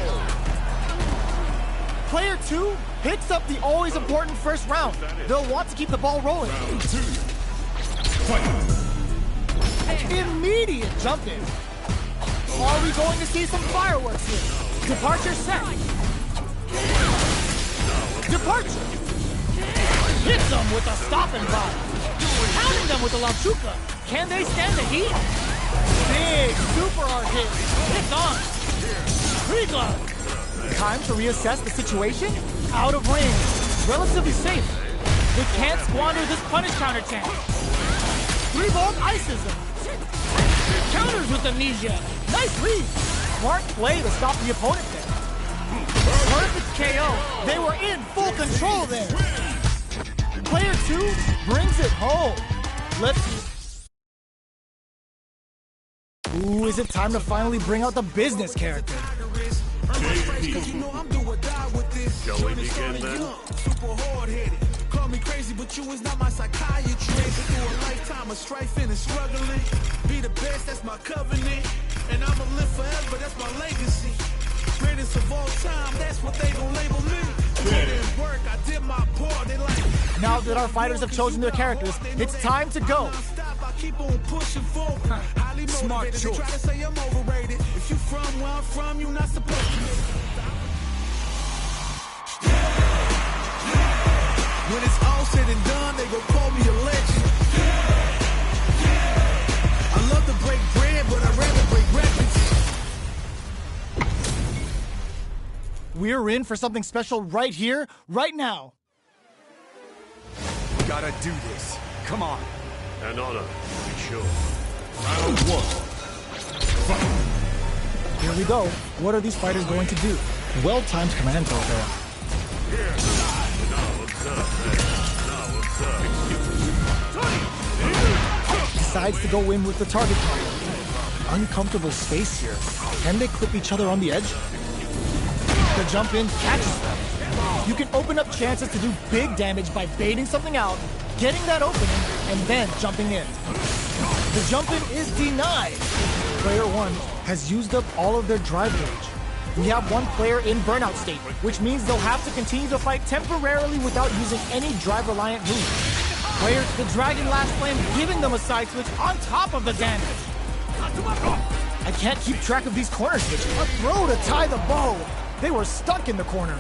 Player 2 picks up the always important first round. They'll want to keep the ball rolling. Immediate jump in. Are we going to see some fireworks here? Departure set. Departure. Hits them with a stop and pop. Pounding them with a La Chuca. Can they stand the heat? Big super hard hit. It's on. Free glove. Time to reassess the situation. Out of range. Relatively safe. They can't squander this punish counter chance. 3-volt ices them. Counters with amnesia. Nice read. Smart play to stop the opponent there. Perfect KO. They were in full control there. Player 2 brings it home. Let's see. Ooh, is it time to finally bring out the business character? Shall we begin then? Super hard-headed. Call me crazy, but you is not my psychiatrist. Through a lifetime of strife and struggling. Be the best, that's my covenant. And I'ma live forever, that's my legacy. Greatest of all time, that's what they gon' label me. Put in work, I did my part. They like. Now that our fighters have chosen their characters, it's time to go. I keep on pushing forward. Highly motivated. They try to say I'm overrated. If you from where I'm from, you not supposed to. When it's all said and done, they gon' call me a legend. I love to break bread, but I'd rather break records. We're in for something special right here, right now. Gotta do this. Come on. An honor, to be sure. Round 1. Fight. Here we go. What are these fighters going to do? Well-timed command throw there. Now observe. Decides to go in with the target combo. Uncomfortable space here. Can they clip each other on the edge? The jump in catches them. You can open up chances to do big damage by baiting something out, getting that opening, and then jumping in. The jump in is denied. Player 1 has used up all of their drive gauge. We have one player in burnout state, which means they'll have to continue to fight temporarily without using any drive-reliant moves. Player the Dragon Last Flame giving them a side switch on top of the damage. I can't keep track of these corner switches. A throw to tie the bow. They were stuck in the corner.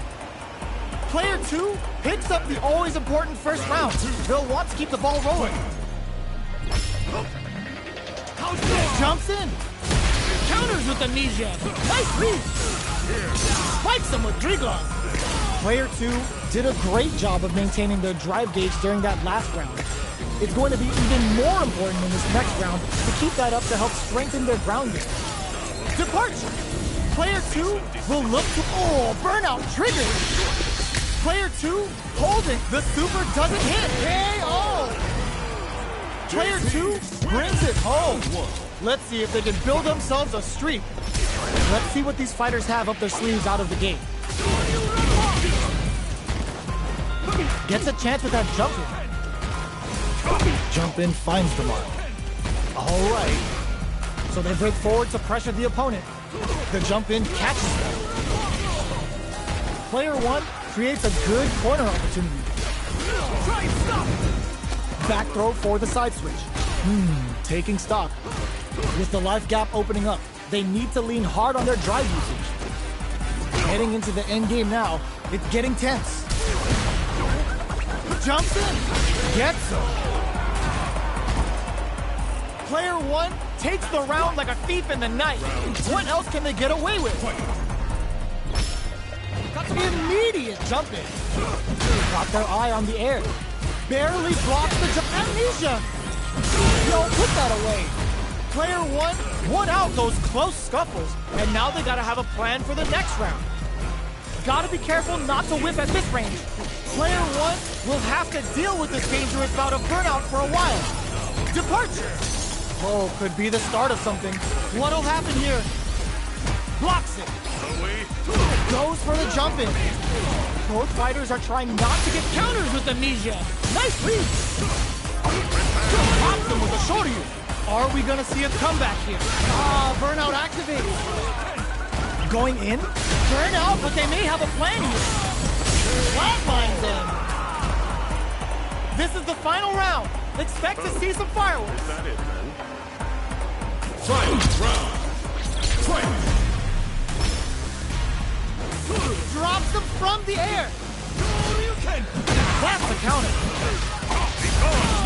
Player 2 picks up the always important first round. They'll want to keep the ball rolling. Jumps in. Counters with amnesia. Nice read. Spikes them with Drigong. Player 2 did a great job of maintaining their drive gauge during that last round. It's going to be even more important in this next round to keep that up to help strengthen their ground game. Departure. Player 2 will look to... Oh, burnout triggered. Player 2 holding. The super doesn't hit. KO. Player 2 brings it home. Let's see if they can build themselves a streak. Let's see what these fighters have up their sleeves out of the gate. Gets a chance with that jump in. Jump in finds the mark. All right. So they break forward to pressure the opponent. The jump in catches them. Player 1 creates a good corner opportunity. Back throw for the side switch. Taking stock. With the life gap opening up, they need to lean hard on their drive usage. Heading into the end game now, it's getting tense. Jumps in. Gets him. Player 1 takes the round like a thief in the night. What else can they get away with? Immediate jump in. Got their eye on the air. Barely blocks the jump. Amnesia. Yo, put that away. Player one won out those close scuffles, and now they gotta have a plan for the next round. Gotta be careful not to whip at this range. Player one will have to deal with this dangerous bout of burnout for a while. Departure! Oh, could be the start of something. What'll happen here? Blocks it. Goes for the jump in. Both fighters are trying not to get counters with Amnesia. Nice read. Pops him with a Shoryu. Are we gonna see a comeback here? Burnout activates. Going in? Burnout, but they may have a plan here. Flatline them. This is the final round. Expect to see some fireworks. Is that it then? Fight round. Fight. Drops them from the air. That's the counter.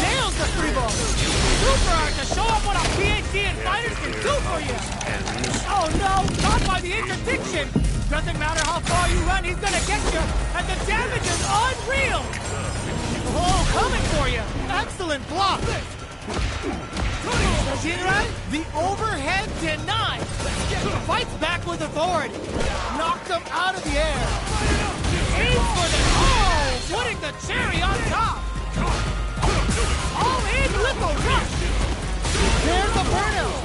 Nails the three ball. Super art to show off what a PhD in fighters can do for you. Oh no, caught by the interdiction. Doesn't matter how far you run, he's gonna get you. And the damage is unreal. Oh, coming for you. Excellent block. Shinrai, the overhead denied. Fights back with authority. Knocked him out of the air. Aims for the... Oh, putting the cherry on top. All in with a rush. There's a burnout.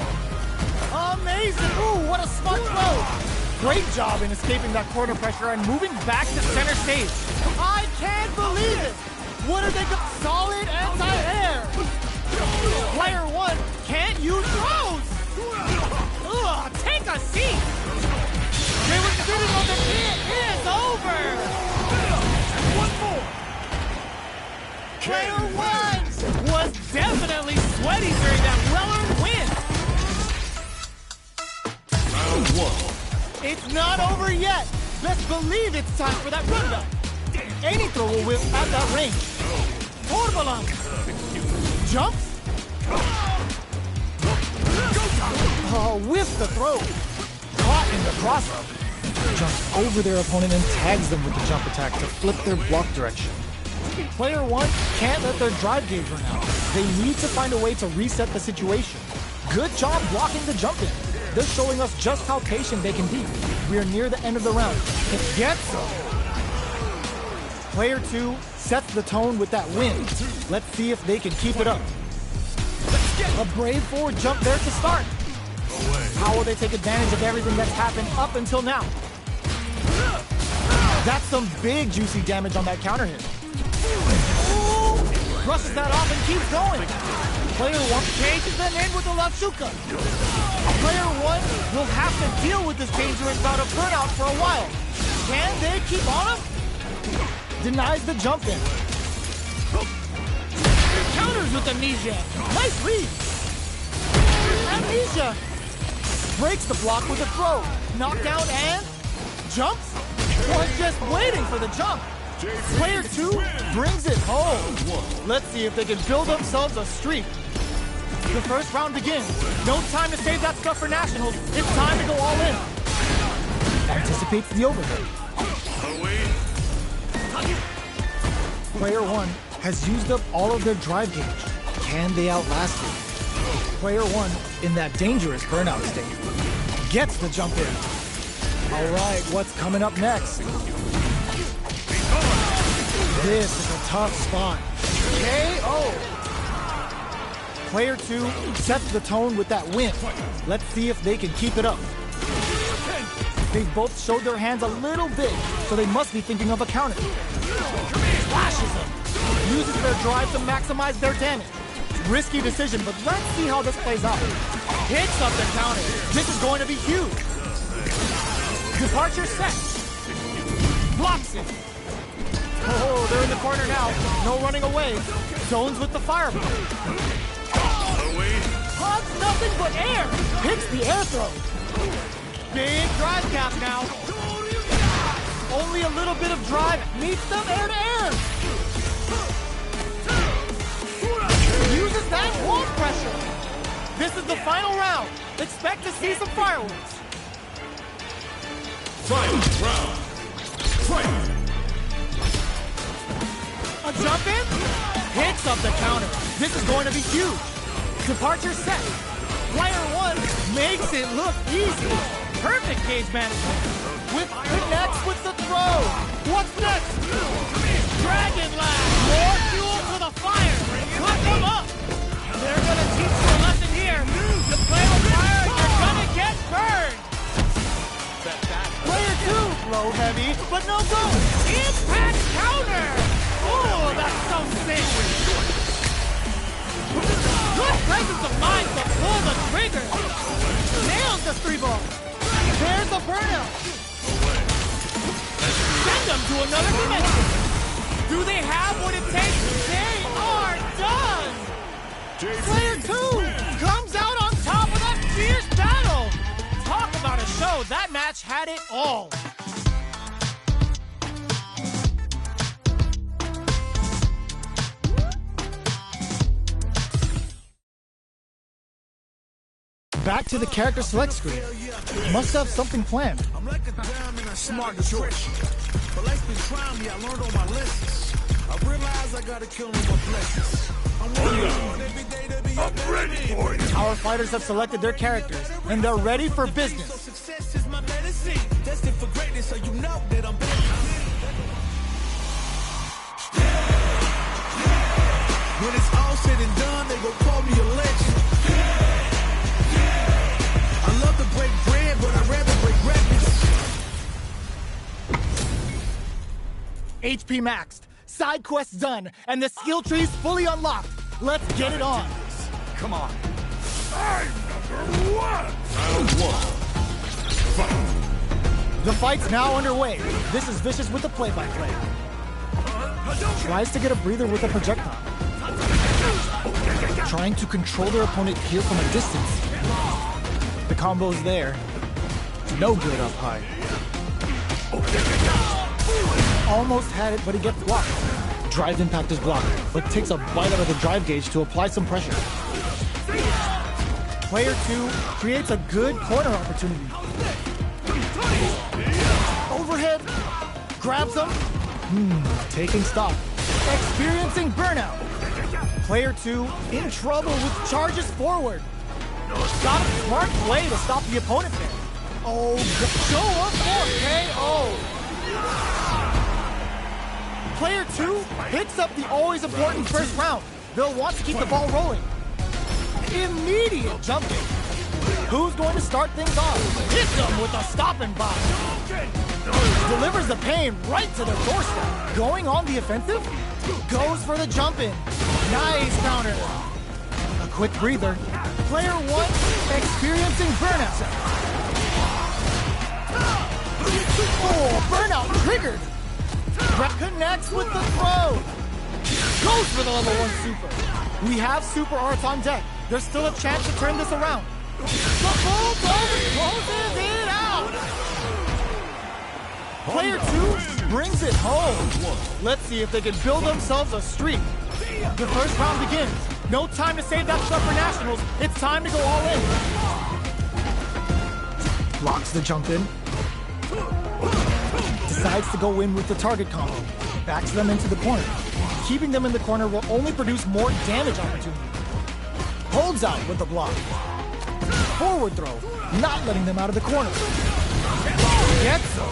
Amazing. Ooh, what a smart throw. Great job in escaping that corner pressure and moving back to center stage. I can't believe it. What are they got? Solid anti-air. Player one can't use throws. Ugh, take a seat. They were sitting on the pin. It is over. And one more. Player one was definitely sweaty during that well-earned win. Round one. It's not over yet. Best believe it's time for that rundown. Any throw will whip at that range. Orbalan jumps. Whiffs the throw. Caught in the crossup. Jumps over their opponent and tags them with the jump attack to flip their block direction. Player one can't let their drive gauge run out. They need to find a way to reset the situation. Good job blocking the jump in. They're showing us just how patient they can be. We are near the end of the round. It gets them. Player two sets the tone with that win. Let's see if they can keep it up. A brave forward jump there to start. How will they take advantage of everything that's happened up until now? That's some big juicy damage on that counter hit. Brushes that off and keeps going. Player one cages them in with the Latsuka. Player one will have to deal with this dangerous bout of burnout for a while. Can they keep on him? Denies the jump in. Counters with Amnesia. Nice read. Amnesia breaks the block with a throw. Knockdown and jumps. Was just waiting for the jump. Player two brings it home. Let's see if they can build themselves a streak. The first round begins. No time to save that stuff for nationals. It's time to go all in. Anticipates the overhead. Player one has used up all of their drive gauge. Can they outlast it? Player one in that dangerous burnout state. Gets the jump in. All right, what's coming up next? This is a tough spot. KO! Player two sets the tone with that win. Let's see if they can keep it up. They've both showed their hands a little bit, so they must be thinking of a counter. Flashes them. Uses their drive to maximize their damage. Risky decision, but let's see how this plays out. Hits up the counter. This is going to be huge. Departure set. Blocks it. Oh, they're in the corner now. No running away. Zones with the fireball. Hugs nothing but air. Hits the air throw. Big drive cap now. Only a little bit of drive meets them air to air. Uses that wall pressure. This is the final round. Expect to see some fireworks. Final round. Fight. A jump in? Hits up the counter. This is going to be huge. Departure set. Player 1 makes it look easy. Perfect cage management. Connects with the throw. What's next? Dragon Lash. More fuel to the fire. Cook them up. They're gonna teach you a lesson here. You play with fire, you're gonna get burned. Player 2, blow heavy, but no go. Impact counter. Oh, that's so sick. Good presence of mind to pull the trigger. Nails the 3-ball. There's a burnout. Send them to another dimension. Do they have what it takes? They are done. Player 2 comes out on top of that fierce battle. Talk about a show. That match had it all. Back to the character select screen. Must have something planned. I'm like a diamond, I'm smart nutrition. But life's been trying me, I learned all my lessons. I realized I gotta kill them with blessings. I'm working hard every day to be a better man. Our fighters have selected their characters, and they're ready for So business. success is my medicine. Destined for greatness, so you know that I'm better. When it's all said and done, they gon' call me a legend. I love to break bread, but I'd rather break records. HP maxed, side quests done, and the skill tree's fully unlocked. Let's get it on. Come on. I'm number 1. Round 1. Fight. The fight's now underway. This is Vicious with the play-by-play. Tries to get a breather with a projectile. Trying to control their opponent here from a distance. The combo's there. No good up high. Almost had it, but he gets blocked. Drive impact is blocked, but takes a bite out of the drive gauge to apply some pressure. Player 2 creates a good corner opportunity. Overhead, grabs him. Taking stock. Experiencing burnout. Player 2 in trouble with charges forward. Got a smart play to stop the opponent there. Oh, show up for KO. Player 2 picks up the always important first round. They'll want to keep the ball rolling. Immediate jumping. Who's going to start things off? Hits them with a stopping block. Delivers the pain right to their doorstep. Going on the offensive? Goes for the jump in. Nice counter. A quick breather. Player 1 experiencing burnout. Oh, burnout triggered. Connects with the throw. Goes for the level 1 super. We have super arts on deck. There's still a chance to turn this around. The bulldozer closes it out. Player 2 brings it home. Let's see if they can build themselves a streak. The first round begins. No time to save that stuff for nationals. It's time to go all in. Blocks the jump in. Decides to go in with the target combo. Backs them into the corner. Keeping them in the corner will only produce more damage opportunity. Holds out with the block. Forward throw, not letting them out of the corner. Gets them.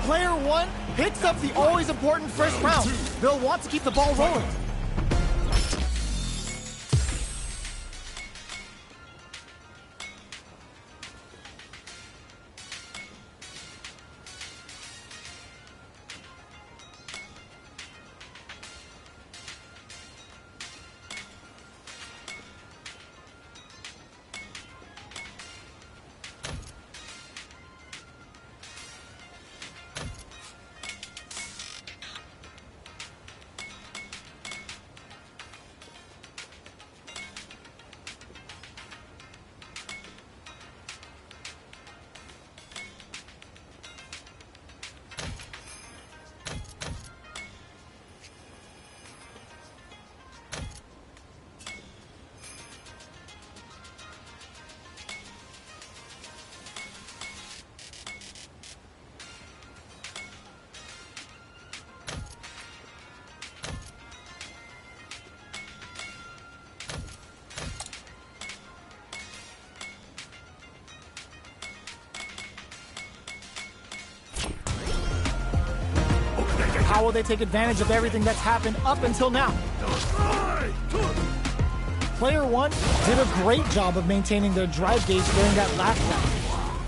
Player 1 picks up the always important first round. They'll want to keep the ball rolling. How will they take advantage of everything that's happened up until now? Player 1 did a great job of maintaining their drive gauge during that last round.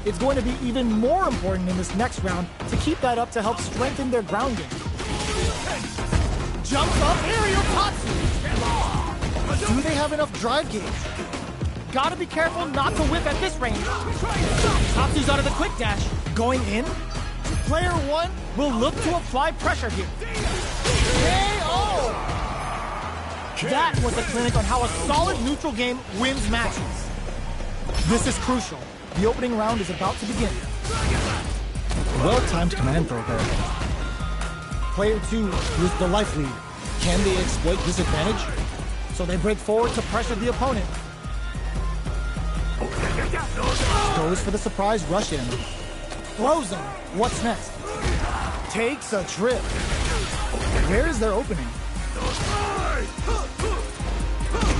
It's going to be even more important in this next round to keep that up to help strengthen their ground game. Jumps up, aerial Tatsu! Do they have enough drive gauge? Gotta be careful not to whip at this range. Tatsu's out of the quick dash. Going in? Player 1 will look to apply pressure here. KO! That was a clinic on how a solid neutral game wins matches. This is crucial. The opening round is about to begin. Well-timed command throw there. Player 2 with the life lead. Can they exploit this advantage? So they break forward to pressure the opponent. Goes for the surprise rush in. Throws him. What's next? Takes a trip. Where is their opening?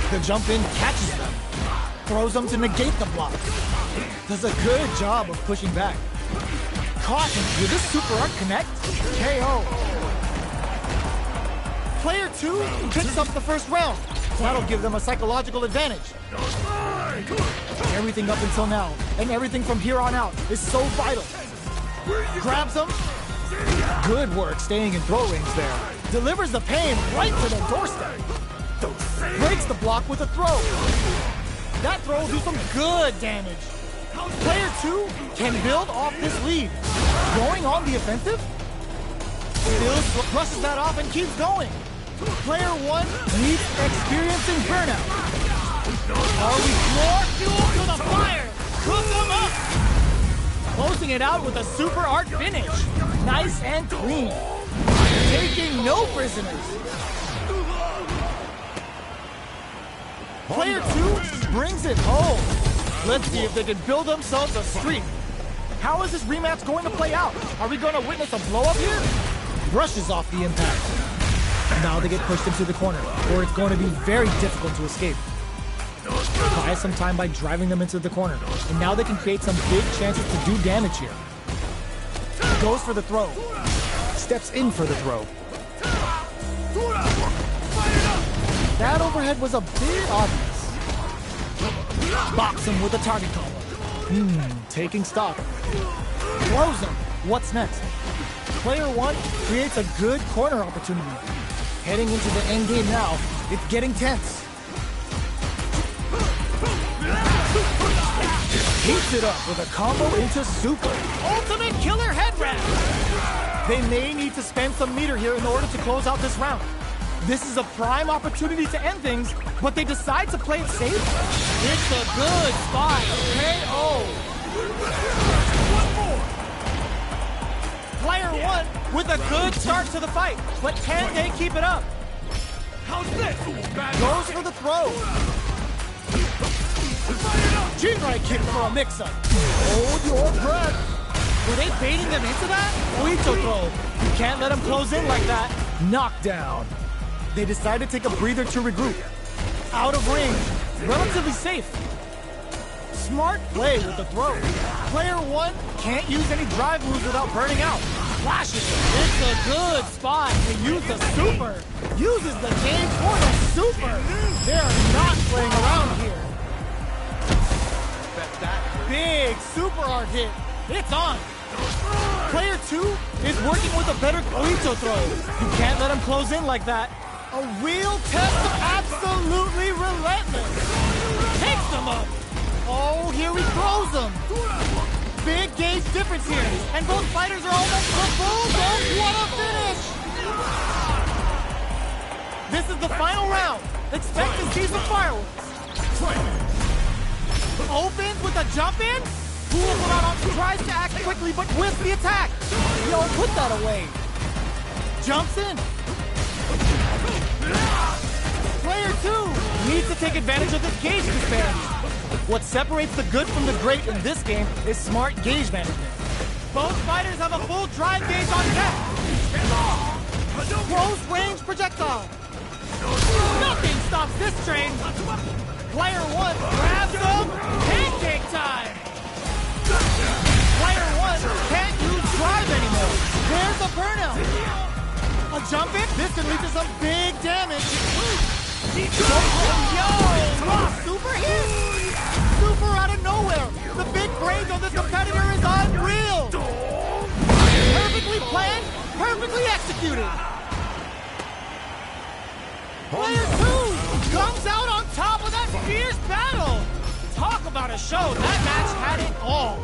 The jump in catches them. Throws them to negate the block. Does a good job of pushing back. Caught him. Will this super art connect? KO. Player 2 picks up the first round. That'll give them a psychological advantage. Everything up until now, and everything from here on out, is so vital. Grabs them. Good work staying in throw range there. Delivers the pain right to the doorstep. Breaks the block with a throw. That throw will do some good damage. Player 2 can build off this lead. Going on the offensive? Still brushes that off and keeps going. Player 1 needs experience in burnout. Are we more fuel to the fire? Cook them up! Closing it out with a super art finish. Nice and clean. Taking no prisoners. Player 2 brings it home. Let's see if they can build themselves a streak. How is this rematch going to play out? Are we going to witness a blow-up here? Brushes off the impact. Now they get pushed into the corner, where it's going to be very difficult to escape. Buy some time by driving them into the corner, and now they can create some big chances to do damage here. Goes for the throw. Steps in for the throw. That overhead was a bit obvious. Box him with a target combo. Taking stock. Throws him. What's next? Player 1 creates a good corner opportunity. Heading into the end game now, it's getting tense. Heats it up with a combo into super. Ultimate killer head wrap. They may need to spend some meter here in order to close out this round. This is a prime opportunity to end things, but they decide to play it safe. It's a good spot. KO. Player 1 with a good start to the fight, but can they keep it up? How's this? Goes for the throw. Jinrai kick for a mix-up. Hold your breath. Were they baiting them into that? Oito throw. You can't let them close in like that. Knockdown. They decide to take a breather to regroup. Out of range. Relatively safe. Smart play with the throw. Player 1 can't use any drive moves without burning out. Flashes. It's a good spot to use the super. Uses the game for the super. They're not playing around here. Big super art hit. It's on. Player 2 is working with a better Oito throw. You can't let him close in like that. A real test of absolutely relentless. Takes them up. Oh, here he throws them. Big gauge difference here. And both fighters are almost full. What a finish. This is the final round. Expect to see some fireworks. Opens with a jump in. Pulls him out, tries to act quickly, but whiffs the attack. Yo, put that away. Jumps in. Player 2 needs to take advantage of this gauge disparity. What separates the good from the great in this game is smart gauge management. Both fighters have a full drive gauge on deck. Close range projectile. Nothing stops this train. Player 1 grabs them. Pancake time. Player 1 can't use drive anymore. There's the burnout. jump it. This can lead to some big damage. Yo! Super hit! Super out of nowhere! The big brains of this competitor is unreal! Perfectly planned, perfectly executed! Player 2 comes out on top of that fierce battle! Talk about a show, that match had it all!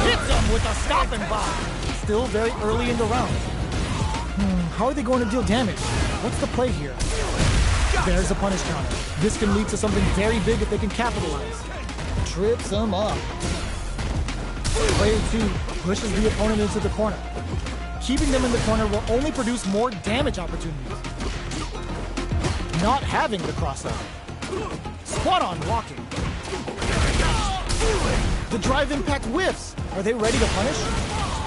Hits him with a stopping bomb! Still very early in the round. How are they going to deal damage? What's the play here? There's a punish counter. This can lead to something very big if they can capitalize. Trips them up. Player 2 pushes the opponent into the corner. Keeping them in the corner will only produce more damage opportunities. Not having the crossover. Spot on blocking. The drive impact whiffs. Are they ready to punish?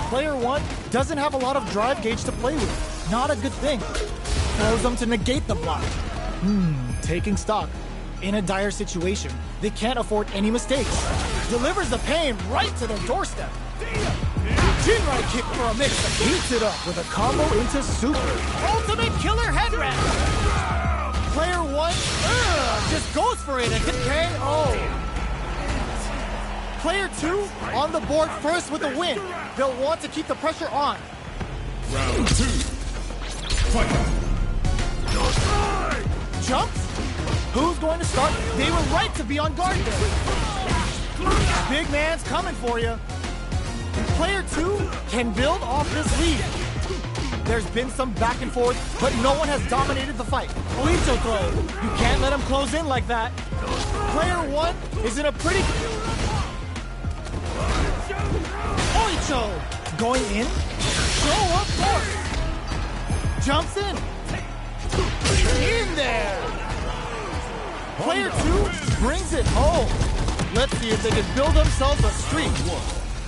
Player 1 doesn't have a lot of drive gauge to play with. Not a good thing. Throws them to negate the block. Taking stock. In a dire situation, they can't afford any mistakes. Delivers the pain right to their doorstep. Jinrai kick for a mix. Heats it up with a combo into super. Ultimate killer head wrap. Player 1 just goes for it and gets KO. Player 2 on the board first with a win. They'll want to keep the pressure on. Round 2. Fight! Jumps? Who's going to start? They were right to be on guard there. Big man's coming for you. Player 2 can build off this lead. There's been some back and forth, but no one has dominated the fight. Oicho throw. You can't let him close in like that. Player 1 is in a pretty... Oicho! Going in. Show up force. Jumps in. In there. Player 2 brings it home. Let's see if they can build themselves a streak.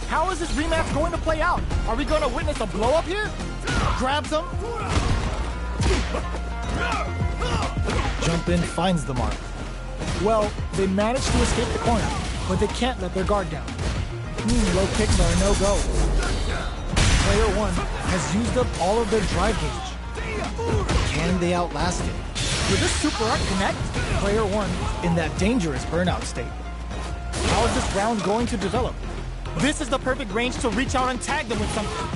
How is this rematch going to play out? Are we going to witness a blow up here? Grabs him. Jump in, finds the mark. Well, they managed to escape the corner, but they can't let their guard down. Low kicks are a no-go. Player 1 has used up all of their drive gauge. Can they outlast it? Will this super art connect? Player 1 in that dangerous burnout state. How is this round going to develop? This is the perfect range to reach out and tag them with something.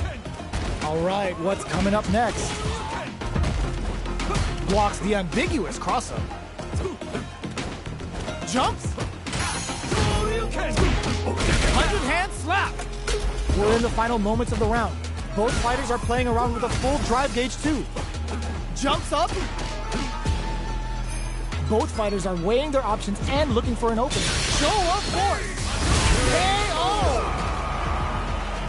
All right, what's coming up next? Blocks the ambiguous crossup. Jumps. 100-hand slap. We're in the final moments of the round. Both fighters are playing around with a full drive gauge too. Jumps up. Both fighters are weighing their options and looking for an opening. Show of force. KO.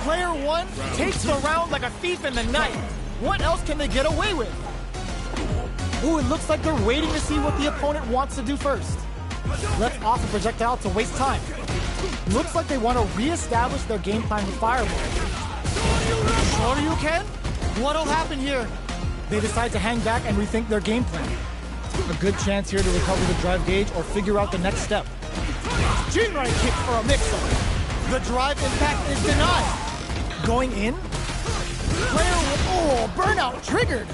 Player 1 takes the round like a thief in the night. What else can they get away with? Ooh, it looks like they're waiting to see what the opponent wants to do first. Let's off a projectile to waste time. Looks like they want to re-establish their game plan with Fireball. Shoryuken? What'll happen here? They decide to hang back and rethink their game plan. A good chance here to recover the drive gauge or figure out the next step. Jinrai kick for a mix-up. The drive impact is denied. Going in? Player, burnout triggered.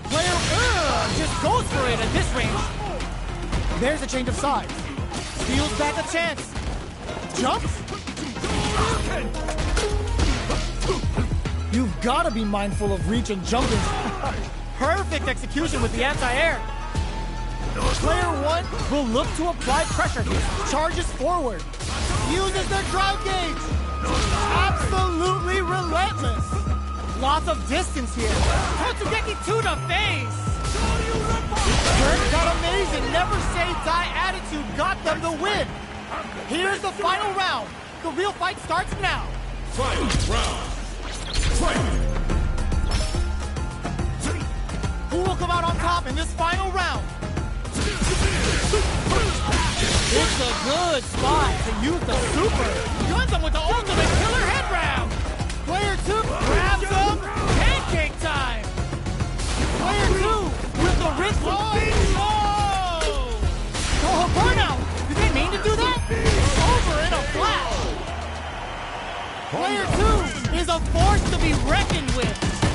Player, just goes for it at this range. There's a change of sides. Steals back a chance. Jumps? You've got to be mindful of reach and jumping. Perfect execution with the anti-air. Player 1 will look to apply pressure here. Charges forward. Uses their drive gauge. Absolutely relentless. Lots of distance here. Totsugeki to the face. Burns got amazing. Never say die attitude got them the win. Here's the final round. The real fight starts now. Final round. Fight! Who will come out on top in this final round? It's a good spot to use the super. Guns him with the ultimate killer head round. Player 2 grabs him. Pancake time. Player 2 with the wrist. Oh, burnout. Did they mean to do that? Over in a flash. Player 2 is is a force to be reckoned with.